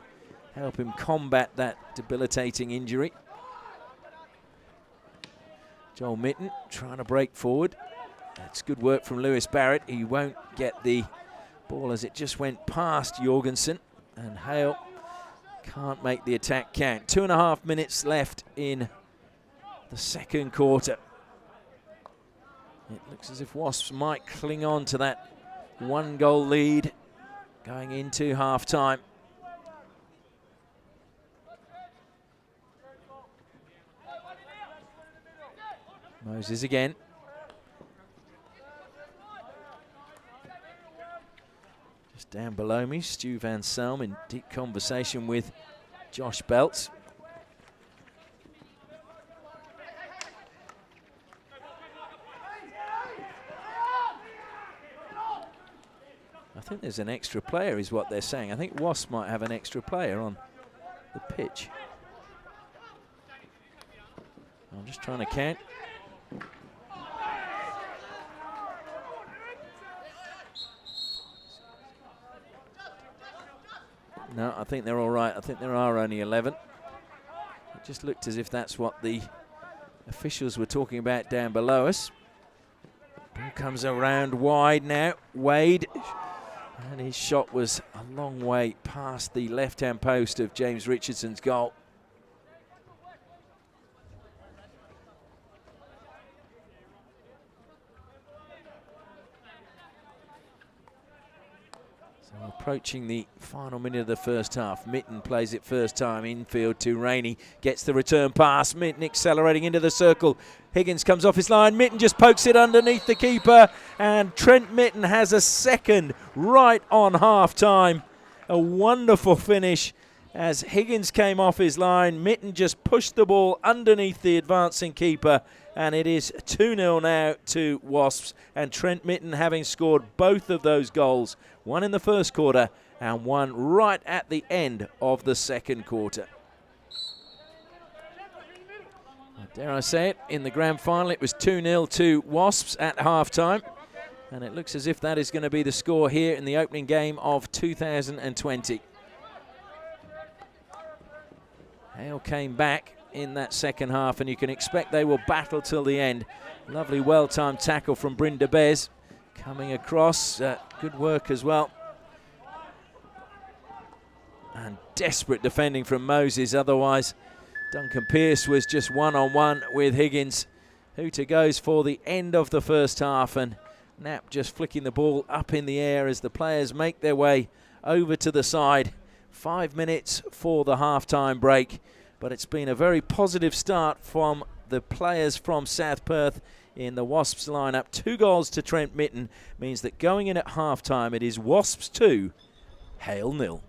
help him combat that debilitating injury. Joel Mitten trying to break forward. That's good work from Lewis Barrett. He won't get the ball as it just went past Jorgensen, and Hale can't make the attack count. 2.5 minutes left in the second quarter. It looks as if Wasps might cling on to that 1-goal lead going into half-time. Moses again. Just down below me, Stu Van Selm in deep conversation with Josh Belts. I think there's an extra player is what they're saying. I think Wasps might have an extra player on the pitch. I'm just trying to count. No, I think they're all right. I think there are only 11. It just looked as if that's what the officials were talking about down below us. Ball comes around wide now. Wade, and his shot was a long way past the left-hand post of James Richardson's goal. So approaching the final minute of the first half. Mitten plays it first time infield to Rainey. Gets the return pass. Mitten accelerating into the circle. Higgins comes off his line. Mitten just pokes it underneath the keeper. And Trent Mitten has a second right on half-time. A wonderful finish as Higgins came off his line. Mitten just pushed the ball underneath the advancing keeper. And it is 2-0 now to Wasps. And Trent Mitten having scored both of those goals. One in the first quarter and one right at the end of the second quarter. Dare I say it, in the grand final it was 2-0 to Wasps at half-time. And it looks as if that is going to be the score here in the opening game of 2020. Hale came back in that second half, and you can expect they will battle till the end. Lovely well-timed tackle from Bryn de Bez coming across. Good work as well. And desperate defending from Moses. Otherwise, Duncan Pearce was just one-on-one with Higgins. Hooter goes for the end of the first half, and Knapp just flicking the ball up in the air as the players make their way over to the side. 5 minutes for the half-time break. But it's been a very positive start from the players from South Perth in the Wasps lineup. 2 goals to Trent Mitten means that going in at half-time it is Wasps 2, Hale 0.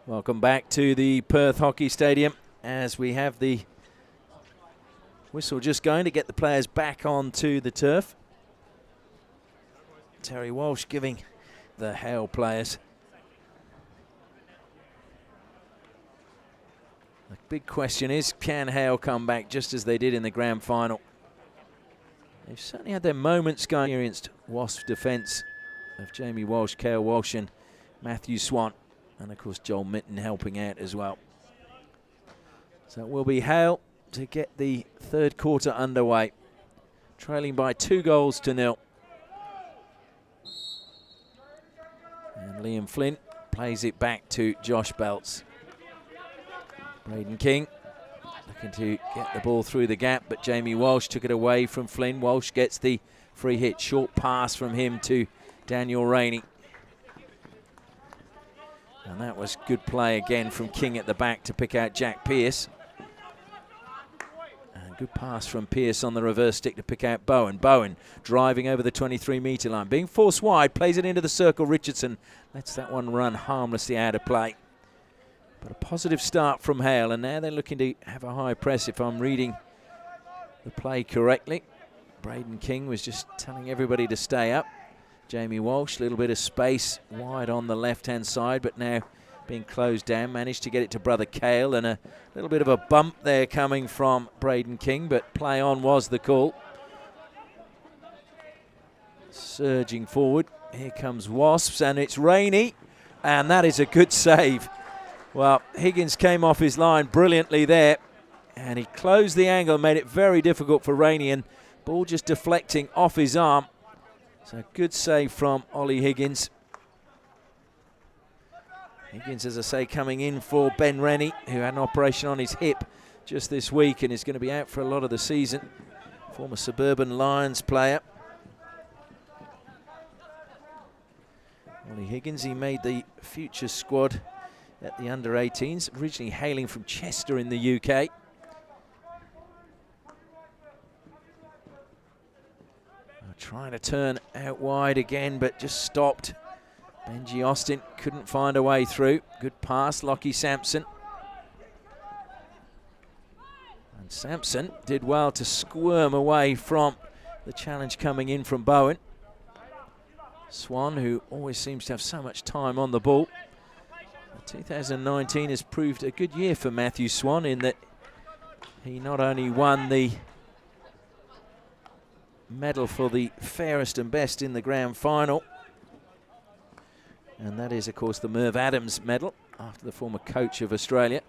Welcome back to the Perth Hockey Stadium as we have the whistle just going to get the players back onto the turf. Terry Walsh giving the Hale players. The big question is, can Hale come back just as they did in the grand final? They've certainly had their moments going against Wasps defence of Jamie Walsh, Cale Walsh and Matthew Swan. And of course Joel Mitten helping out as well. So it will be Hale to get the third quarter underway. Trailing by 2-0. And Liam Flynn plays it back to Josh Belts. Braden King looking to get the ball through the gap, but Jamie Walsh took it away from Flynn. Walsh gets the free hit. Short pass from him to Daniel Rainey. And that was good play again from King at the back to pick out Jack Pearce. And good pass from Pearce on the reverse stick to pick out Bowen. Bowen driving over the 23-metre line. Being forced wide, plays it into the circle. Richardson lets that one run harmlessly out of play. But a positive start from Hale, and now they're looking to have a high press if I'm reading the play correctly. Braden King was just telling everybody to stay up. Jamie Walsh, a little bit of space wide on the left-hand side, but now being closed down. Managed to get it to brother Cale, and a little bit of a bump there coming from Braden King, but play on was the call. Surging forward, here comes Wasps, and it's Rainey, and that is a good save. Well, Higgins came off his line brilliantly there, and he closed the angle, made it very difficult for Rainey, and ball just deflecting off his arm. So good save from Ollie Higgins. Higgins, as I say, coming in for Ben Rennie, who had an operation on his hip just this week and is going to be out for a lot of the season. Former Suburban Lions player. Ollie Higgins, he made the future squad at the under-18s, originally hailing from Chester in the UK. Trying to turn out wide again, but just stopped. Benji Austin couldn't find a way through. Good pass, Lockie Sampson. And Sampson did well to squirm away from the challenge coming in from Bowen. Swan, who always seems to have so much time on the ball. 2019 has proved a good year for Matthew Swan in that he not only won the medal for the fairest and best in the grand final, and that is of course the Merv Adams medal after the former coach of Australia,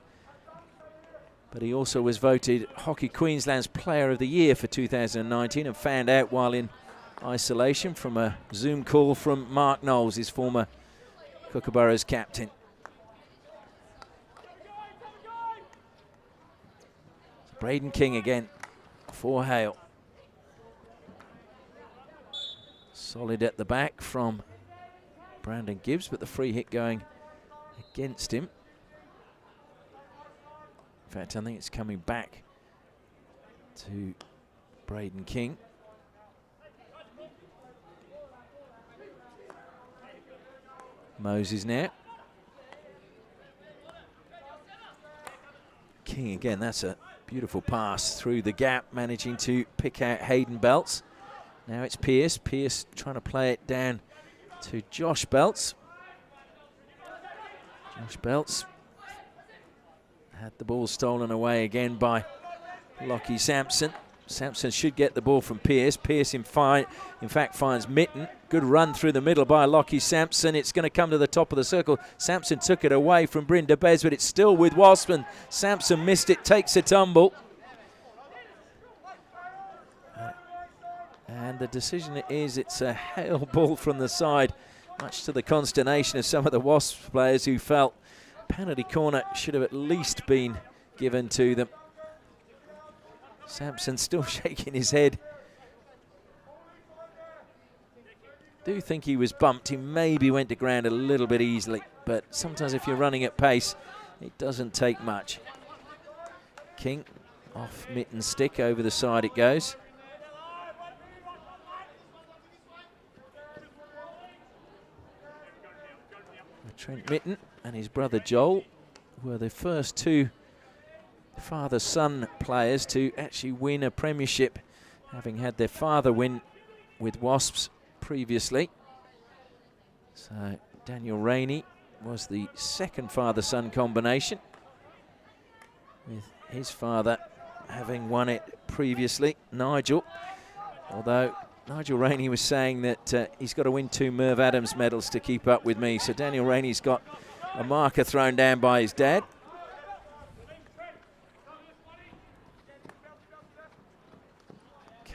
but he also was voted Hockey Queensland's Player of the Year for 2019 and found out while in isolation from a Zoom call from Mark Knowles, his former Kookaburras captain. Braden King again for Hale. Solid at the back from Brandon Gibbs, but the free hit going against him. In fact, I think it's coming back to Braden King. Moses now. King again, that's a beautiful pass through the gap, managing to pick out Hayden Belts. Now it's Pearce. Pearce trying to play it down to Josh Belts. Josh Belts had the ball stolen away again by Lockie Sampson. Sampson should get the ball from Pearce. Pearce in fact finds Mitten. Good run through the middle by Lockie Sampson. It's going to come to the top of the circle. Sampson took it away from Bryn Debes, but it's still with Waspman. Sampson missed it, takes a tumble. And the decision is it's a Hale ball from the side, much to the consternation of some of the Wasps players who felt penalty corner should have at least been given to them. Sampson still shaking his head. Do think he was bumped. He maybe went to ground a little bit easily, but sometimes if you're running at pace, it doesn't take much. King off Mitten's stick, over the side it goes. Trent Mitten and his brother Joel were the first two father-son players to actually win a premiership, having had their father win with Wasps previously. So Daniel Rainey was the second father-son combination, with his father having won it previously, Nigel. Although Nigel Rainey was saying that he's got to win 2 Merv Adams medals to keep up with me. So Daniel Rainey's got a marker thrown down by his dad.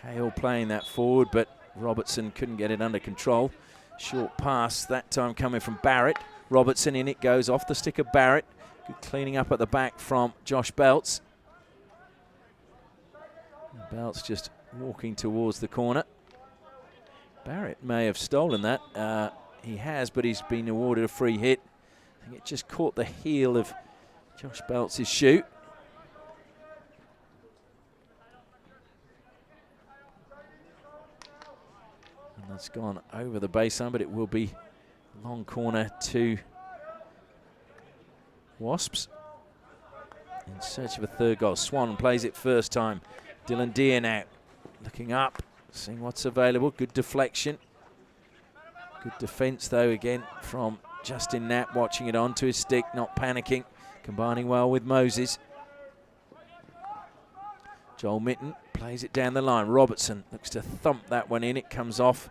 Hale playing that forward, but Robertson couldn't get it under control. Short pass, that time coming from Barrett. Robertson in it goes, off the stick of Barrett. Good cleaning up at the back from Josh Belts. Belts just walking towards the corner. Barrett may have stolen that. He has, but he's been awarded a free hit. I think it just caught the heel of Josh Belts' shoe. And that's gone over the baseline, but it will be long corner to Wasps. In search of a third goal. Swan plays it first time. Dylan Deere now looking up, seeing what's available. Good deflection. Good defence, though, again, from Justin Knapp, watching it onto his stick, not panicking, combining well with Moses. Joel Mitten plays it down the line. Robertson looks to thump that one in. It comes off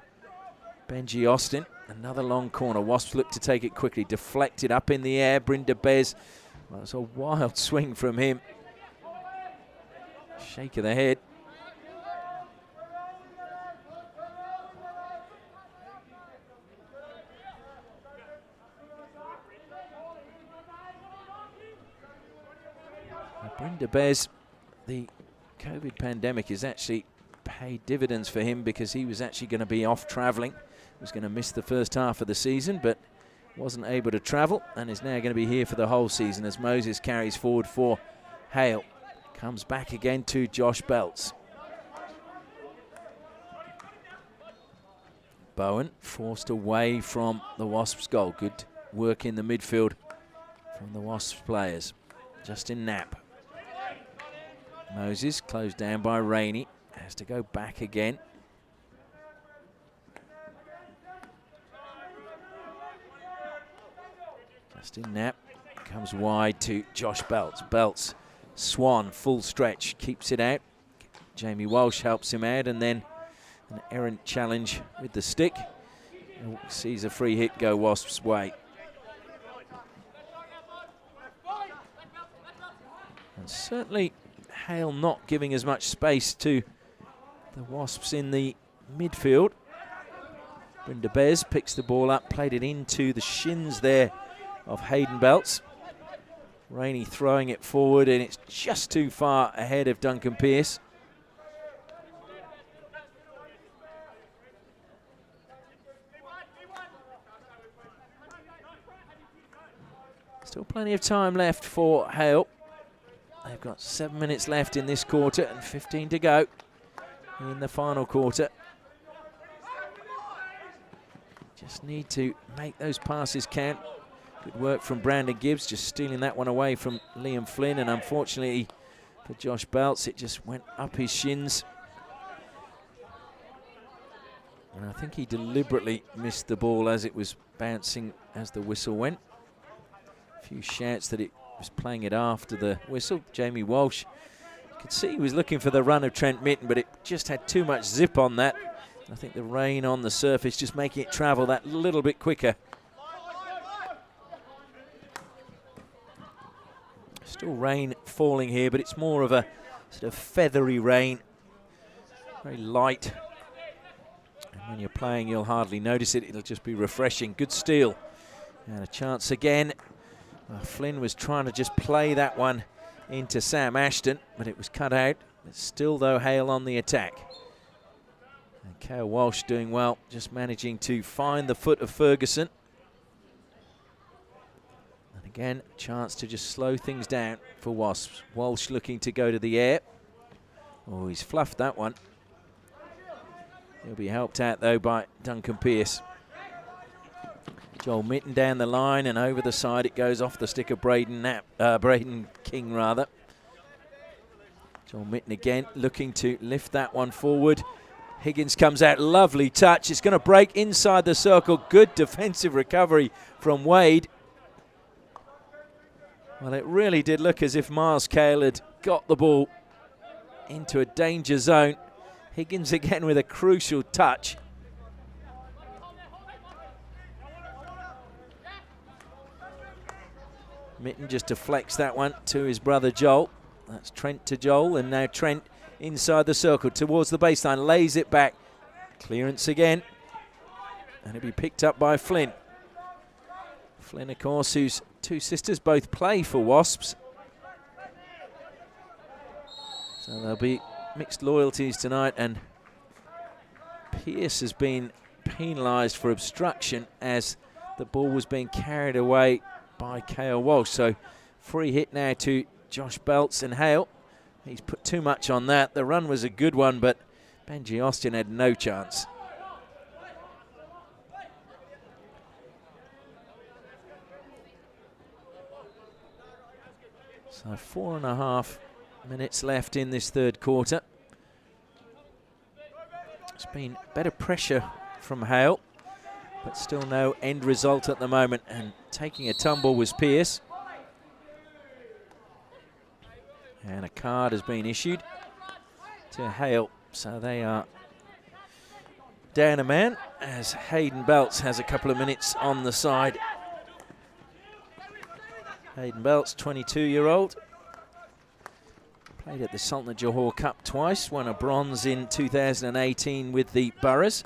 Benji Austin. Another long corner. Wasps look to take it quickly. Deflected up in the air. Brynder Bez. Well, it's a wild swing from him. Shake of the head. Brynder Bez, the COVID pandemic has actually paid dividends for him, because he was actually going to be off travelling. He was going to miss the first half of the season, but wasn't able to travel, and is now going to be here for the whole season as Moses carries forward for Hale. Comes back again to Josh Belts. Bowen forced away from the Wasps' goal. Good work in the midfield from the Wasps players. Justin Knapp. Moses closed down by Rainey. Has to go back again. Justin Knapp comes wide to Josh Belts. Belts, Swan, full stretch, keeps it out. Jamie Walsh helps him out, and then an errant challenge with the stick. Sees a free hit go Wasps' way. And certainly Hale not giving as much space to the Wasps in the midfield. Brynder Bez picks the ball up, played it into the shins there of Hayden Belts. Rainey throwing it forward, and it's just too far ahead of Duncan Pearce. Still plenty of time left for Hale. They've got 7 minutes left in this quarter and 15 to go in the final quarter. Just need to make those passes count. Good work from Brandon Gibbs, just stealing that one away from Liam Flynn, and unfortunately for Josh Belts, it just went up his shins. And I think he deliberately missed the ball as it was bouncing as the whistle went. A few shouts that it was playing it after the whistle. Jamie Walsh, you could see he was looking for the run of Trent Mitten, but it just had too much zip on that. I think the rain on the surface just making it travel that little bit quicker. Still rain falling here, but it's more of a sort of feathery rain. Very light. And when you're playing, you'll hardly notice it. It'll just be refreshing. Good steal. And a chance again. Flynn was trying to just play that one into Sam Ashton, but it was cut out. But still, though, Hale on the attack. And Kale Walsh doing well, just managing to find the foot of Ferguson. And again, chance to just slow things down for Wasps. Walsh looking to go to the air. Oh, he's fluffed that one. He'll be helped out, though, by Duncan Pearce. Joel Mitten down the line and over the side. It goes off the stick of Braden King, rather. Joel Mitten again looking to lift that one forward. Higgins comes out, lovely touch. It's going to break inside the circle. Good defensive recovery from Wade. Well, it really did look as if Miles Hale had got the ball into a danger zone. Higgins again with a crucial touch. Mitten just deflects that one to his brother Joel. That's Trent to Joel, and now Trent inside the circle towards the baseline, lays it back. Clearance again, and it'll be picked up by Flynn. Flynn, of course, whose two sisters both play for Wasps. So there'll be mixed loyalties tonight, and Pierce has been penalised for obstruction as the ball was being carried away by Kale Walsh. So free hit now to Josh Belts and Hale. He's put too much on that. The run was a good one, but Benji Austin had no chance. So 4.5 minutes left in this third quarter. It's been better pressure from Hale, but still no end result at the moment. And taking a tumble was Pierce. And a card has been issued to Hale. So they are down a man as Hayden Belts has a couple of minutes on the side. Hayden Belts, 22-year-old. Played at the Sultan of Johor Cup twice, won a bronze in 2018 with the Boroughs.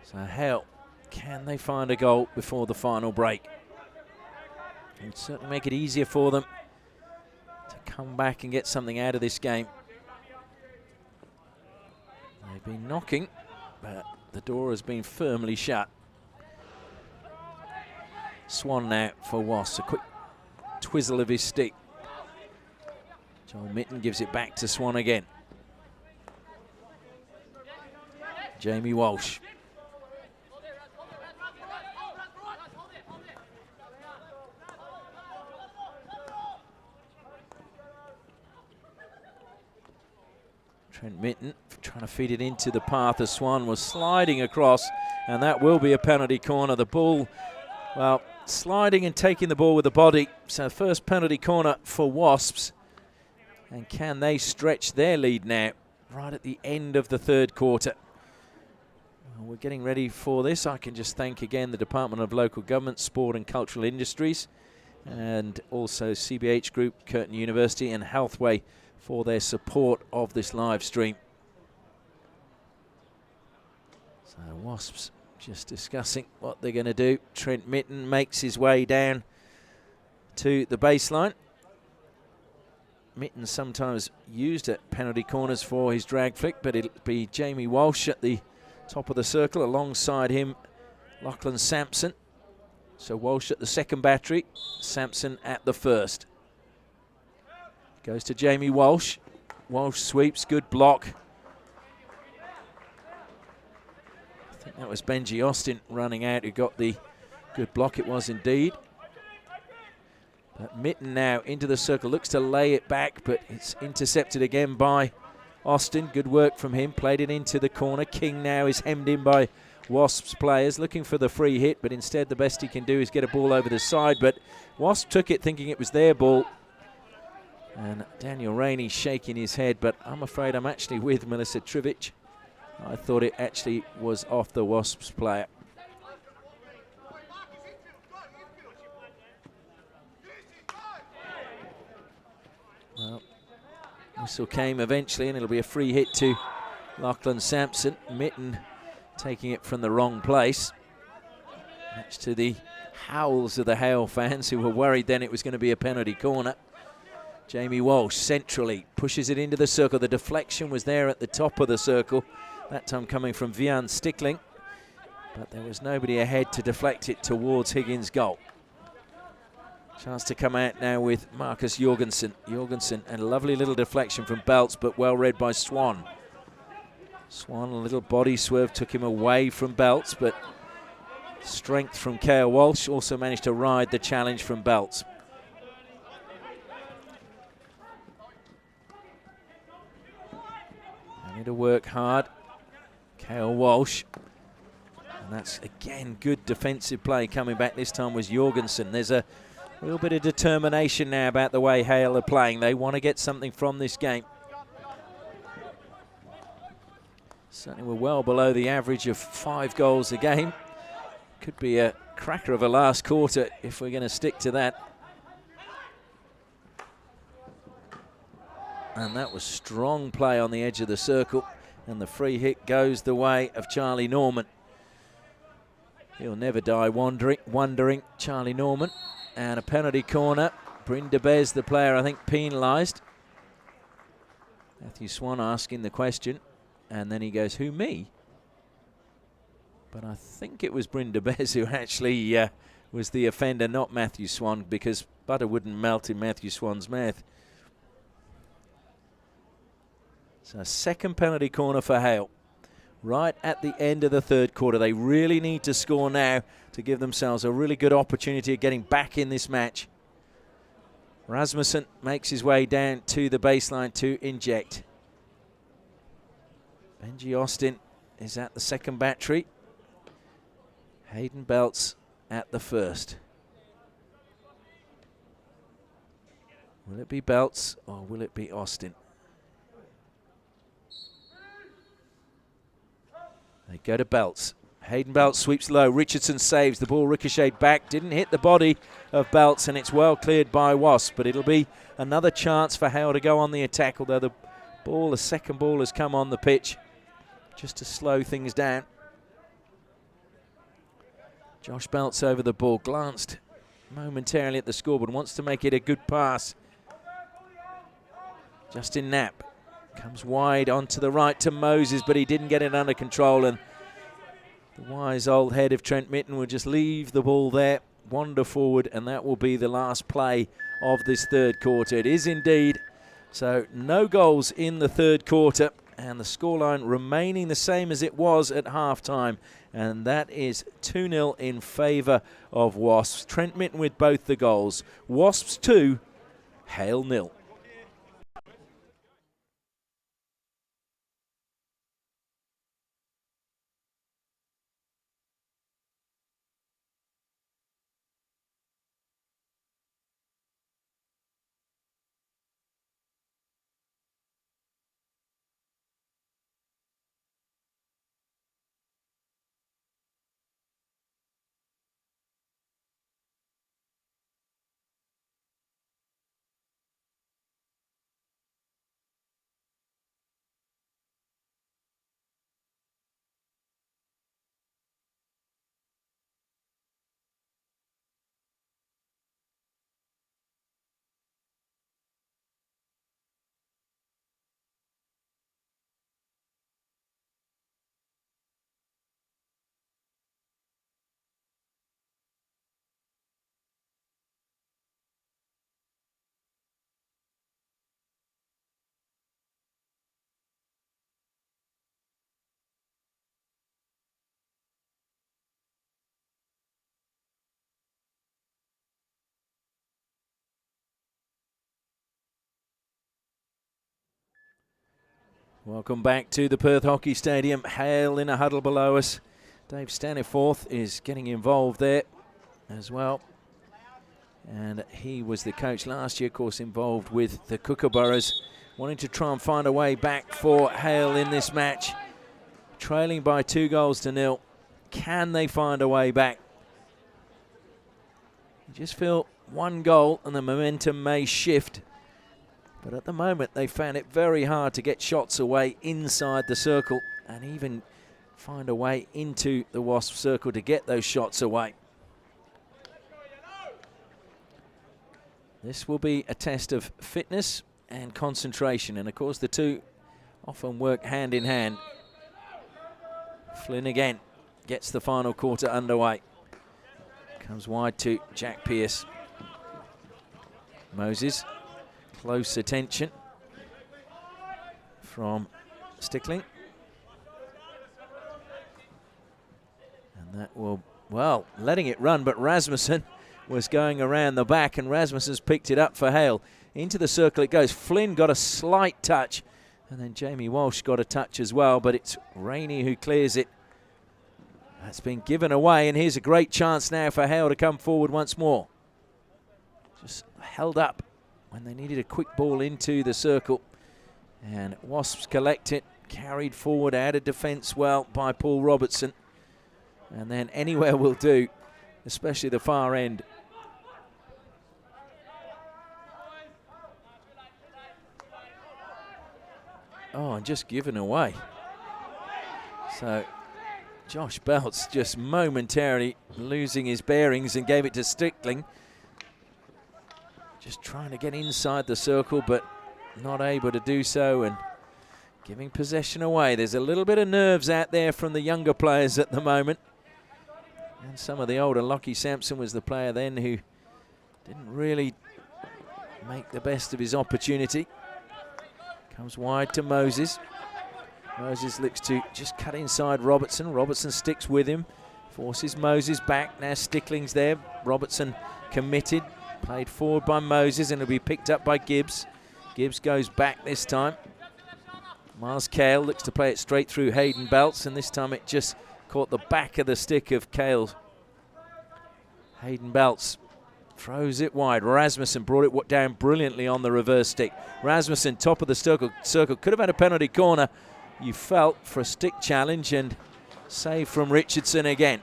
So Hale, can they find a goal before the final break? It would certainly make it easier for them to come back and get something out of this game. They've been knocking, but the door has been firmly shut. Swan now for Wasps, a quick twizzle of his stick. Joel Mitten gives it back to Swan again. Jamie Walsh. Trent Mitten trying to feed it into the path as Swan was sliding across, and that will be a penalty corner. The ball, well, sliding and taking the ball with the body. So first penalty corner for Wasps. And can they stretch their lead now, right at the end of the third quarter? Well, we're getting ready for this. I can just thank again the Department of Local Government, Sport and Cultural Industries, and also CBH Group, Curtin University and Healthway for their support of this live stream. So Wasps just discussing what they're going to do. Trent Mitten makes his way down to the baseline. Mitten sometimes used at penalty corners for his drag flick, but it'll be Jamie Walsh at the top of the circle. Alongside him, Lachlan Sampson. So Walsh at the second battery, Sampson at the first. Goes to Jamie Walsh. Walsh sweeps, good block. I think that was Benji Austin running out who got the good block. It was indeed. But Mitten now into the circle, looks to lay it back, but it's intercepted again by Austin. Good work from him, played it into the corner. King now is hemmed in by Wasps players, looking for the free hit, but instead the best he can do is get a ball over the side. But Wasp took it thinking it was their ball. And Daniel Rainey shaking his head, but I'm afraid I'm actually with Melissa Trivich. I thought it actually was off the Wasps player. Well, whistle came eventually, and it'll be a free hit to Lachlan Sampson. Mitten taking it from the wrong place. Much to the howls of the Hale fans who were worried then it was going to be a penalty corner. Jamie Walsh centrally pushes it into the circle. The deflection was there at the top of the circle, that time coming from Vian Stickling, but there was nobody ahead to deflect it towards Higgins' goal. Chance to come out now with Marcus Jorgensen. Jorgensen, and a lovely little deflection from Belts, but well read by Swan. Swan, a little body swerve, took him away from Belts, but strength from Hale Walsh also managed to ride the challenge from Belts. They need to work hard. Hale Walsh. And that's, again, good defensive play coming back. This time was Jorgensen. There's a little bit of determination now about the way Hale are playing. They want to get something from this game. Certainly we're well below the average of 5 goals a game. Could be a cracker of a last quarter if we're going to stick to that. And that was strong play on the edge of the circle. And the free hit goes the way of Charlie Norman. He'll never die wondering, Charlie Norman. And a penalty corner. Bryn de Bez, the player, I think, penalised. Matthew Swan asking the question. And then he goes, who, me? But I think it was Bryn de Bez who actually was the offender, not Matthew Swan, because butter wouldn't melt in Matthew Swan's mouth. So second penalty corner for Hale. Right at the end of the third quarter. They really need to score now to give themselves a really good opportunity of getting back in this match. Rasmussen makes his way down to the baseline to inject. Benji Austin is at the second battery. Hayden Belts at the first. Will it be Belts or will it be Austin? They go to Belts. Hayden Belts sweeps low. Richardson saves. The ball ricocheted back. Didn't hit the body of Belts, and it's well cleared by Wasp. But it'll be another chance for Hale to go on the attack, although the second ball has come on the pitch just to slow things down. Josh Belts over the ball. Glanced momentarily at the scoreboard. Wants to make it a good pass. Justin Knapp comes wide onto the right to Moses, but he didn't get it under control, and the wise old head of Trent Mitten will just leave the ball there, wander forward, and that will be the last play of this third quarter. It is indeed. So no goals in the third quarter, and the scoreline remaining the same as it was at halftime, and that is 2-0 in favour of Wasps. Trent Mitten with both the goals. Wasps 2, Hale 0. Welcome back to the Perth Hockey Stadium. Hale in a huddle below us. Dave Staniforth is getting involved there as well. And he was the coach last year, of course, involved with the Kookaburras, wanting to try and find a way back for Hale in this match. Trailing by 2-0. Can they find a way back? You just feel one goal and the momentum may shift. But at the moment, they found it very hard to get shots away inside the circle and even find a way into the Wasp circle to get those shots away. This will be a test of fitness and concentration, and of course the two often work hand in hand. Flynn again gets the final quarter underway. Comes wide to Jack Pearce. Moses, close attention from Stickling. And that will, well, letting it run, but Rasmussen was going around the back, and Rasmussen's picked it up for Hale. Into the circle it goes. Flynn got a slight touch, and then Jamie Walsh got a touch as well, but it's Rainey who clears it. That's been given away, and here's a great chance now for Hale to come forward once more. Just held up when they needed a quick ball into the circle. And Wasps collect it, carried forward, added defence well by Paul Robertson. And then anywhere will do, especially the far end. Oh, and just given away. So Josh Belts just momentarily losing his bearings and gave it to Stickling. Just trying to get inside the circle, but not able to do so, and giving possession away. There's a little bit of nerves out there from the younger players at the moment. And some of the older. Lockie Sampson was the player then who didn't really make the best of his opportunity. Comes wide to Moses. Moses looks to just cut inside Robertson. Robertson sticks with him, forces Moses back. Now Stickling's there. Robertson committed, played forward by Moses, and it'll be picked up by Gibbs. Gibbs goes back this time. Miles Cale looks to play it straight through Hayden Belts, and this time it just caught the back of the stick of Cale. Hayden Belts throws it wide. Rasmussen brought it down brilliantly on the reverse stick. Rasmussen, top of the circle, could have had a penalty corner, you felt, for a stick challenge, and save from Richardson again.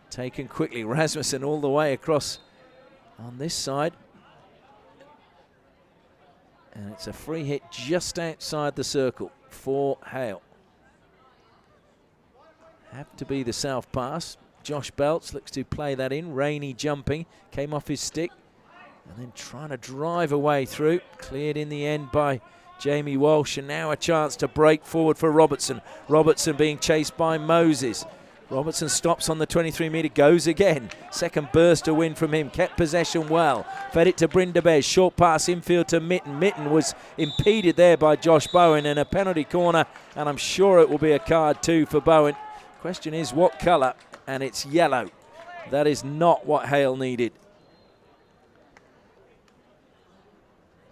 Taken quickly. Rasmussen all the way across on this side. And it's a free hit just outside the circle for Hale. Have to be the south pass. Josh Belts looks to play that in. Rainey jumping, came off his stick, and then trying to drive away through. Cleared in the end by Jamie Walsh, and now a chance to break forward for Robertson. Robertson being chased by Moses. Robertson stops on the 23-metre, goes again. Second burst to win from him, kept possession well. Fed it to Brindabez, short pass infield to Mitten. Mitten was impeded there by Josh Bowen, and a penalty corner, and I'm sure it will be a card too for Bowen. Question is what colour, and it's yellow. That is not what Hale needed.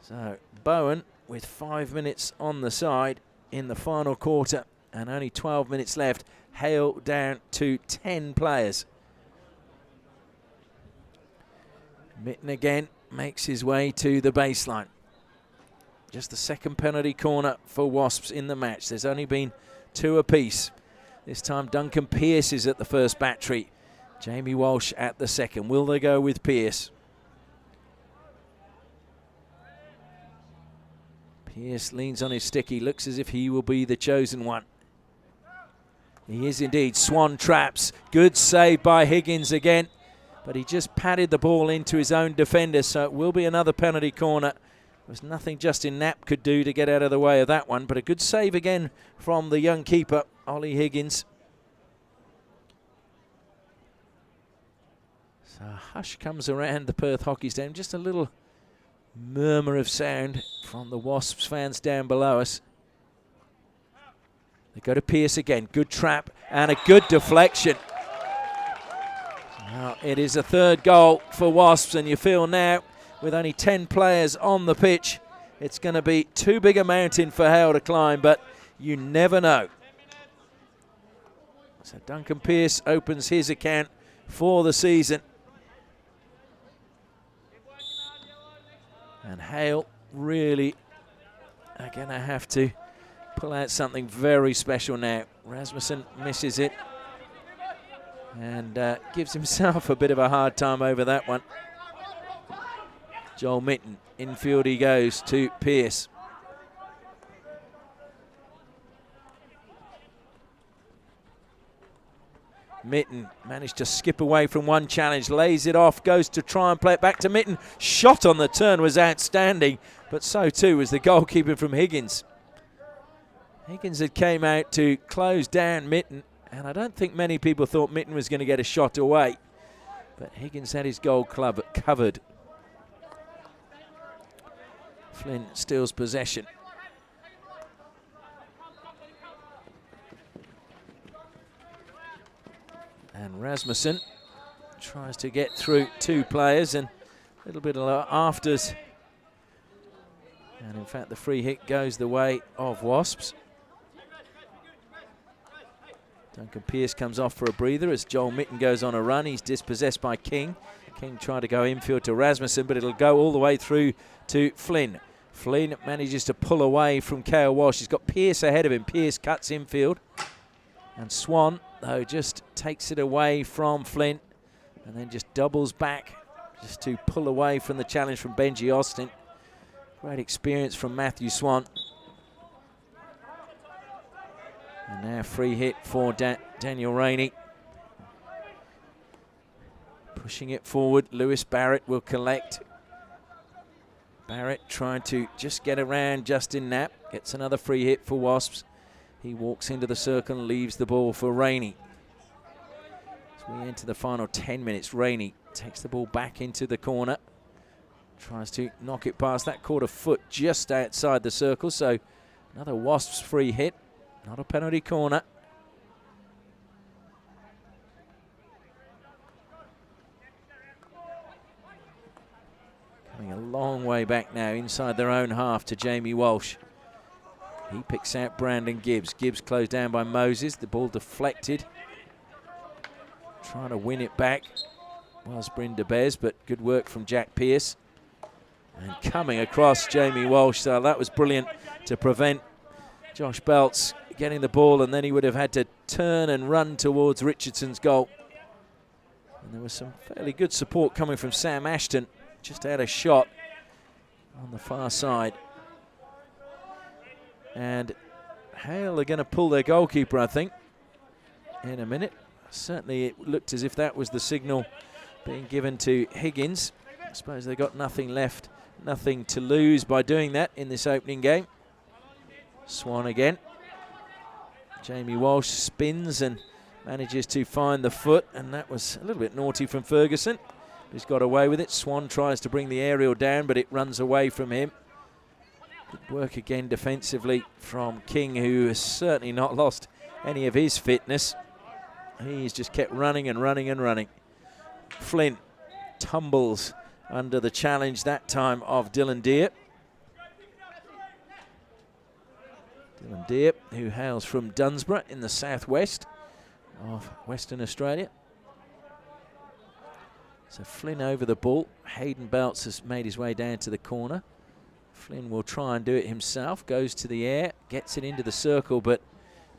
So Bowen with 5 minutes on the side in the final quarter and only 12 minutes left. Hale down to 10 players. Mitten again makes his way to the baseline. Just the second penalty corner for Wasps in the match. There's only been 2 apiece. This time Duncan Pearce is at the first battery. Jamie Walsh at the second. Will they go with Pearce? Pearce leans on his stick. He looks as if he will be the chosen one. He is indeed. Swan traps. Good save by Higgins again. But he just patted the ball into his own defender, so it will be another penalty corner. There was nothing Justin Knapp could do to get out of the way of that one, but a good save again from the young keeper, Ollie Higgins. So a hush comes around the Perth Hockey Stadium. Just a little murmur of sound from the Wasps fans down below us. They go to Pearce again. Good trap and a good deflection. Now it is a third goal for Wasps, and you feel now, with only 10 players on the pitch, it's going to be too big a mountain for Hale to climb, but you never know. So Duncan Pearce opens his account for the season. And Hale really are going to have to pull out something very special now. Rasmussen misses it and gives himself a bit of a hard time over that one. Joel Mitten, infield he goes to Pearce. Mitten managed to skip away from one challenge, lays it off, goes to try and play it back to Mitten. Shot on the turn was outstanding, but so too was the goalkeeper from Higgins. Higgins had came out to close down Mitten, and I don't think many people thought Mitten was going to get a shot away. But Higgins had his goal covered. Flynn steals possession. And Rasmussen tries to get through two players, and a little bit of afters. And in fact, the free hit goes the way of Wasps. Duncan Pearce comes off for a breather as Joel Mitten goes on a run. He's dispossessed by King. King tried to go infield to Rasmussen, but it'll go all the way through to Flynn. Flynn manages to pull away from Kale Walsh. He's got Pearce ahead of him. Pearce cuts infield. And Swan, though, just takes it away from Flynn and then just doubles back just to pull away from the challenge from Benji Austin. Great experience from Matthew Swan. And now free hit for Daniel Rainey. Pushing it forward, Lewis Barrett will collect. Barrett trying to just get around Justin Knapp. Gets another free hit for Wasps. He walks into the circle and leaves the ball for Rainey. As we enter the final 10 minutes, Rainey takes the ball back into the corner. Tries to knock it past that, caught a foot just outside the circle, so another Wasps free hit, not a penalty corner. Coming a long way back now inside their own half to Jamie Walsh. He picks out Brandon Gibbs. Gibbs closed down by Moses, the ball deflected. Trying to win it back was Brynda Bez, but good work from Jack Pearce. And coming across Jamie Walsh, so that was brilliant to prevent Josh Belts getting the ball, and then he would have had to turn and run towards Richardson's goal. And there was some fairly good support coming from Sam Ashton, just had a shot on the far side. And Hale are going to pull their goalkeeper, I think, in a minute. Certainly it looked as if that was the signal being given to Higgins. I suppose they got nothing left, nothing to lose by doing that in this opening game. Swan again. Jamie Walsh spins and manages to find the foot, and that was a little bit naughty from Ferguson. He's got away with it. Swan tries to bring the aerial down, but it runs away from him. Good work again defensively from King, who has certainly not lost any of his fitness. He's just kept running and running and running. Flynn tumbles under the challenge that time of Dylan Deer. Dylan Deer, who hails from Dunsborough in the southwest of Western Australia. So Flynn over the ball. Hayden Belts has made his way down to the corner. Flynn will try and do it himself. Goes to the air, gets it into the circle, but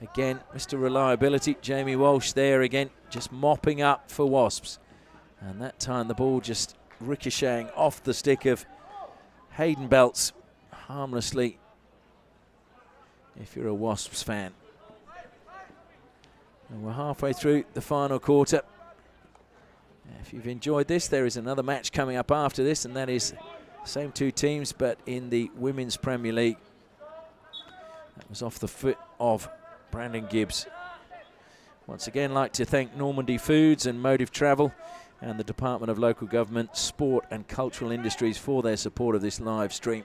again, Mr. Reliability, Jamie Walsh there again, just mopping up for Wasps. And that time the ball just ricocheting off the stick of Hayden Belts, harmlessly, if you're a Wasps fan. And we're halfway through the final quarter. If you've enjoyed this, there is another match coming up after this, and that is the same two teams, but in the Women's Premier League. That was off the foot of Brandon Gibbs. Once again, like to thank Normandy Foods and Motive Travel and the Department of Local Government, Sport and Cultural Industries for their support of this live stream.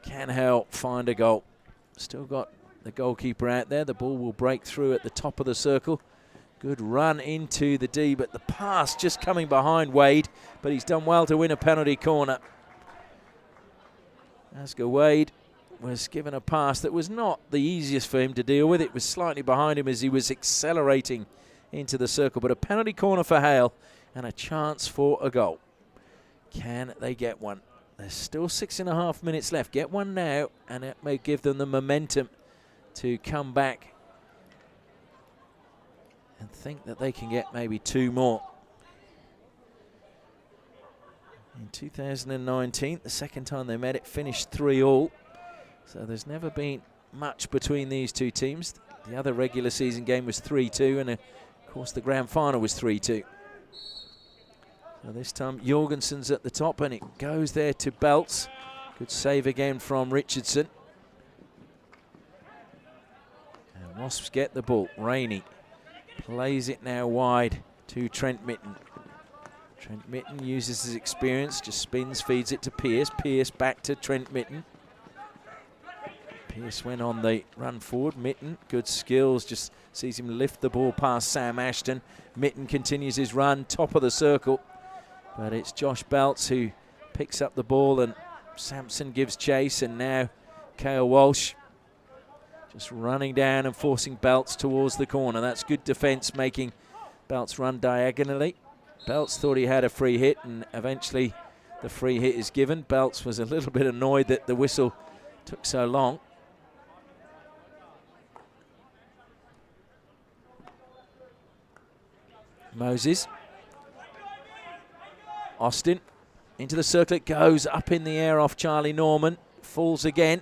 Can Hale find a goal? Still got the goalkeeper out there. The ball will break through at the top of the circle. Good run into the D, but the pass just coming behind Wade, but he's done well to win a penalty corner. Asger Wade was given a pass that was not the easiest for him to deal with. It was slightly behind him as he was accelerating into the circle, but a penalty corner for Hale and a chance for a goal. Can they get one? There's still 6.5 minutes left. Get one now, and it may give them the momentum to come back and think that they can get maybe two more. In 2019, the second time they met, it finished 3-3. So there's never been much between these two teams. The other regular season game was 3-2, and of course the grand final was 3-2. So this time Jorgensen's at the top, and it goes there to Belts. Good save again from Richardson. And Wasps get the ball. Rainey plays it now wide to Trent Mitten. Trent Mitten uses his experience, just spins, feeds it to Pearce. Pearce back to Trent Mitten. Pearce went on the run forward. Mitten, good skills, just sees him lift the ball past Sam Ashton. Mitten continues his run, top of the circle. But it's Josh Belts who picks up the ball, and Sampson gives chase, and now Hale Walsh just running down and forcing Belts towards the corner. That's good defence, making Belts run diagonally. Belts thought he had a free hit, and eventually the free hit is given. Belts was a little bit annoyed that the whistle took so long. Moses. Austin into the circle it goes, up in the air off Charlie Norman, falls again,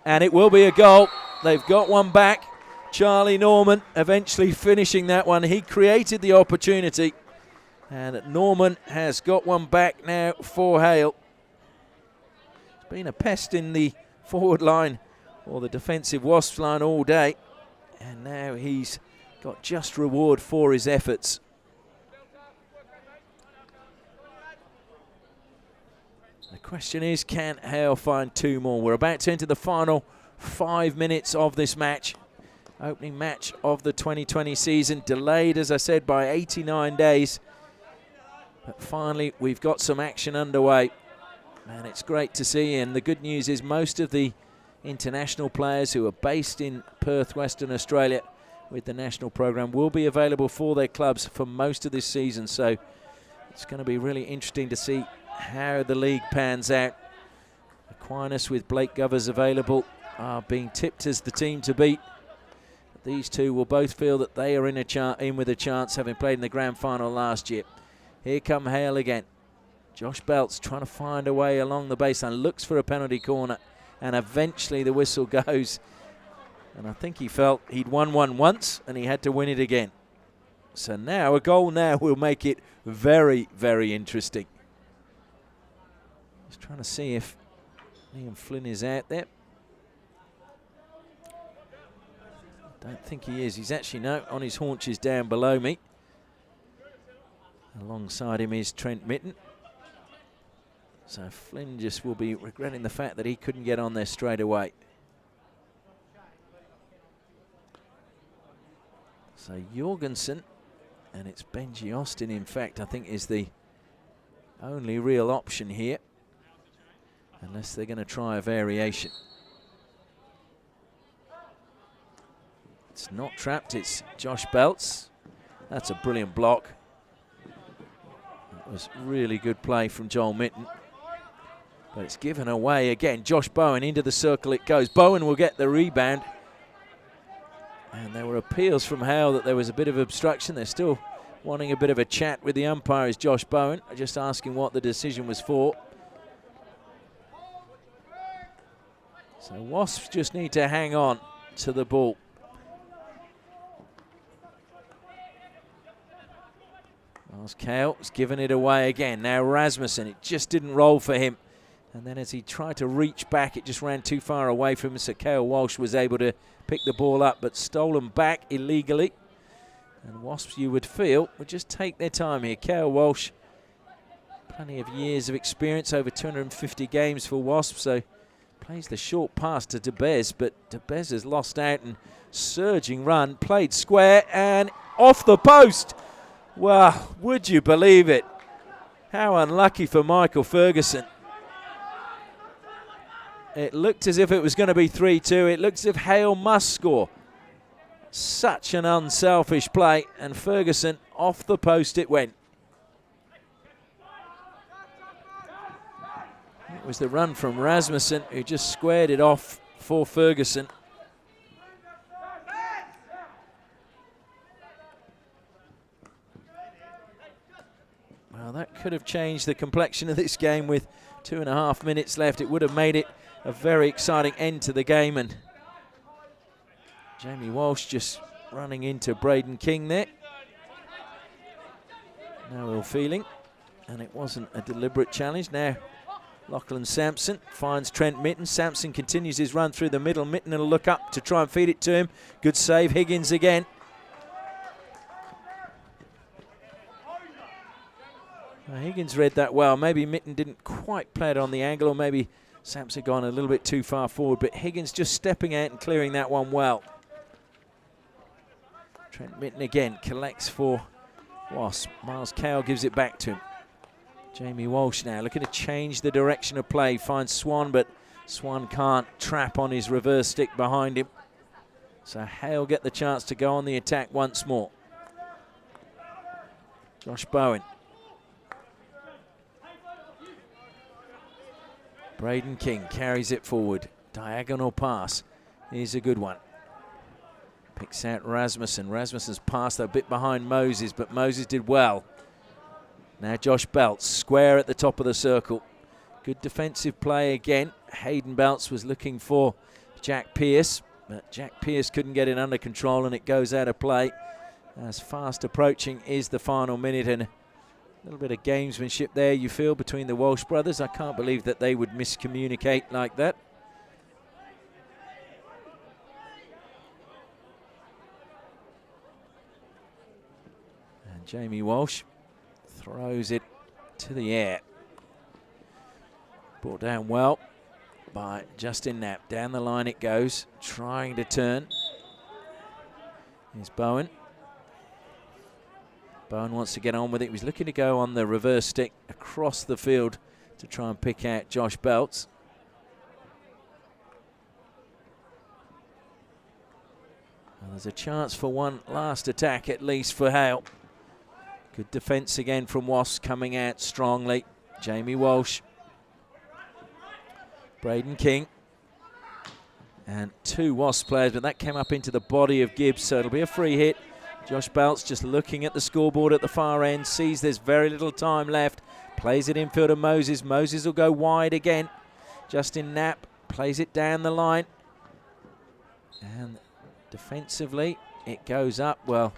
and it will be a goal. They've got one back. Charlie Norman eventually finishing that one. He created the opportunity, and Norman has got one back now for Hale. It's been a pest in the forward line or the defensive Wasps line all day, and now he's got just reward for his efforts. The question is, can Hale find two more? We're about to enter the final 5 minutes of this match. Opening match of the 2020 season, delayed, as I said, by 89 days. But finally, we've got some action underway. And it's great to see. And the good news is most of the international players who are based in Perth, Western Australia, with the national program will be available for their clubs for most of this season. So it's going to be really interesting to see how the league pans out. Aquinas with Blake Govers available are being tipped as the team to beat. These two will both feel that they are in with a chance, having played in the grand final last year. Here come Hale again. Josh Belts trying to find a way along the baseline, looks for a penalty corner, and eventually the whistle goes. And I think he felt he'd won one once and he had to win it again. So now a goal now will make it very, very interesting. Just trying to see if Liam Flynn is out there. Don't think he is. He's actually, no, on his haunches down below me. Alongside him is Trent Mitten. So Flynn just will be regretting the fact that he couldn't get on there straight away. So Jorgensen, and it's Benji Austin, in fact, I think is the only real option here, unless they're going to try a variation. It's not trapped, it's Josh Belts. That's a brilliant block. That was really good play from Joel Mitten. But it's given away again. Josh Bowen into the circle it goes. Bowen will get the rebound. And there were appeals from Hale that there was a bit of obstruction. They're still wanting a bit of a chat with the umpire, is Josh Bowen, just asking what the decision was for. So Wasps just need to hang on to the ball. Miles Hale's given it away again. Now Rasmussen, it just didn't roll for him. And then as he tried to reach back, it just ran too far away from him. So Hale Walsh was able to pick the ball up, but stolen back illegally. And Wasps, you would feel, would just take their time here. Hale Walsh, plenty of years of experience, over 250 games for Wasps, so plays the short pass to DeBez, but DeBez has lost out, and surging run, played square and off the post. Well, would you believe it? How unlucky for Michael Ferguson. It looked as if it was going to be 3-2. It looked as if Hale must score. Such an unselfish play, and Ferguson off the post it went. It was the run from Rasmussen who just squared it off for Ferguson. Well, that could have changed the complexion of this game with 2.5 minutes left. It would have made it a very exciting end to the game, and Jamie Walsh just running into Braden King there. No ill feeling, and it wasn't a deliberate challenge. Now Lachlan Sampson finds Trent Mitten. Sampson continues his run through the middle. Mitten will look up to try and feed it to him. Good save, Higgins again. Higgins read that well. Maybe Mitten didn't quite play it on the angle, or maybe Samps had gone a little bit too far forward, but Higgins just stepping out and clearing that one well. Trent Mitten again collects for Wasps. Miles Cale gives it back to him. Jamie Walsh now looking to change the direction of play. Finds Swan, but Swan can't trap on his reverse stick behind him. So Hale get the chance to go on the attack once more. Josh Bowen. Braden King carries it forward. Diagonal pass. Here's a good one. Picks out Rasmussen. Rasmussen's passed a bit behind Moses, but Moses did well. Now Josh Belts, square at the top of the circle. Good defensive play again. Hayden Belts was looking for Jack Pearce, but Jack Pearce couldn't get it under control and it goes out of play. As fast approaching is the final minute, and a little bit of gamesmanship there, you feel, between the Walsh brothers. I can't believe that they would miscommunicate like that. And Jamie Walsh throws it to the air. Brought down well by Justin Knapp. Down the line it goes, trying to turn. Here's Bowen. Bowen wants to get on with it. He was looking to go on the reverse stick across the field to try and pick out Josh Belts. Well, there's a chance for one last attack at least for Hale. Good defence again from Wasps, coming out strongly. Jamie Walsh. Braden King. And two Wasps players, but that came up into the body of Gibbs, so it'll be a free hit. Josh Belts just looking at the scoreboard at the far end, sees there's very little time left, plays it infield to Moses. Moses will go wide again. Justin Knapp plays it down the line. And defensively, it goes up. Well,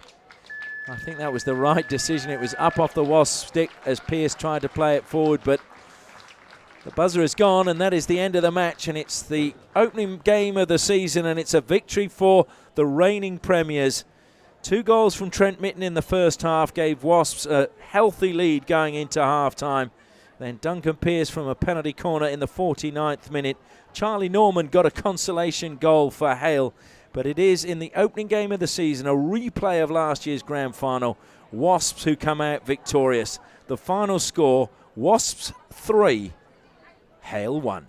I think that was the right decision. It was up off the Wasp stick as Pearce tried to play it forward, but the buzzer is gone, and that is the end of the match, and it's the opening game of the season, and it's a victory for the reigning premiers. 2 goals from Trent Mitten in the first half gave Wasps a healthy lead going into half-time. Then Duncan Pearce from a penalty corner in the 49th minute. Charlie Norman got a consolation goal for Hale, but it is in the opening game of the season, a replay of last year's grand final. Wasps who come out victorious. The final score, Wasps 3, Hale 1.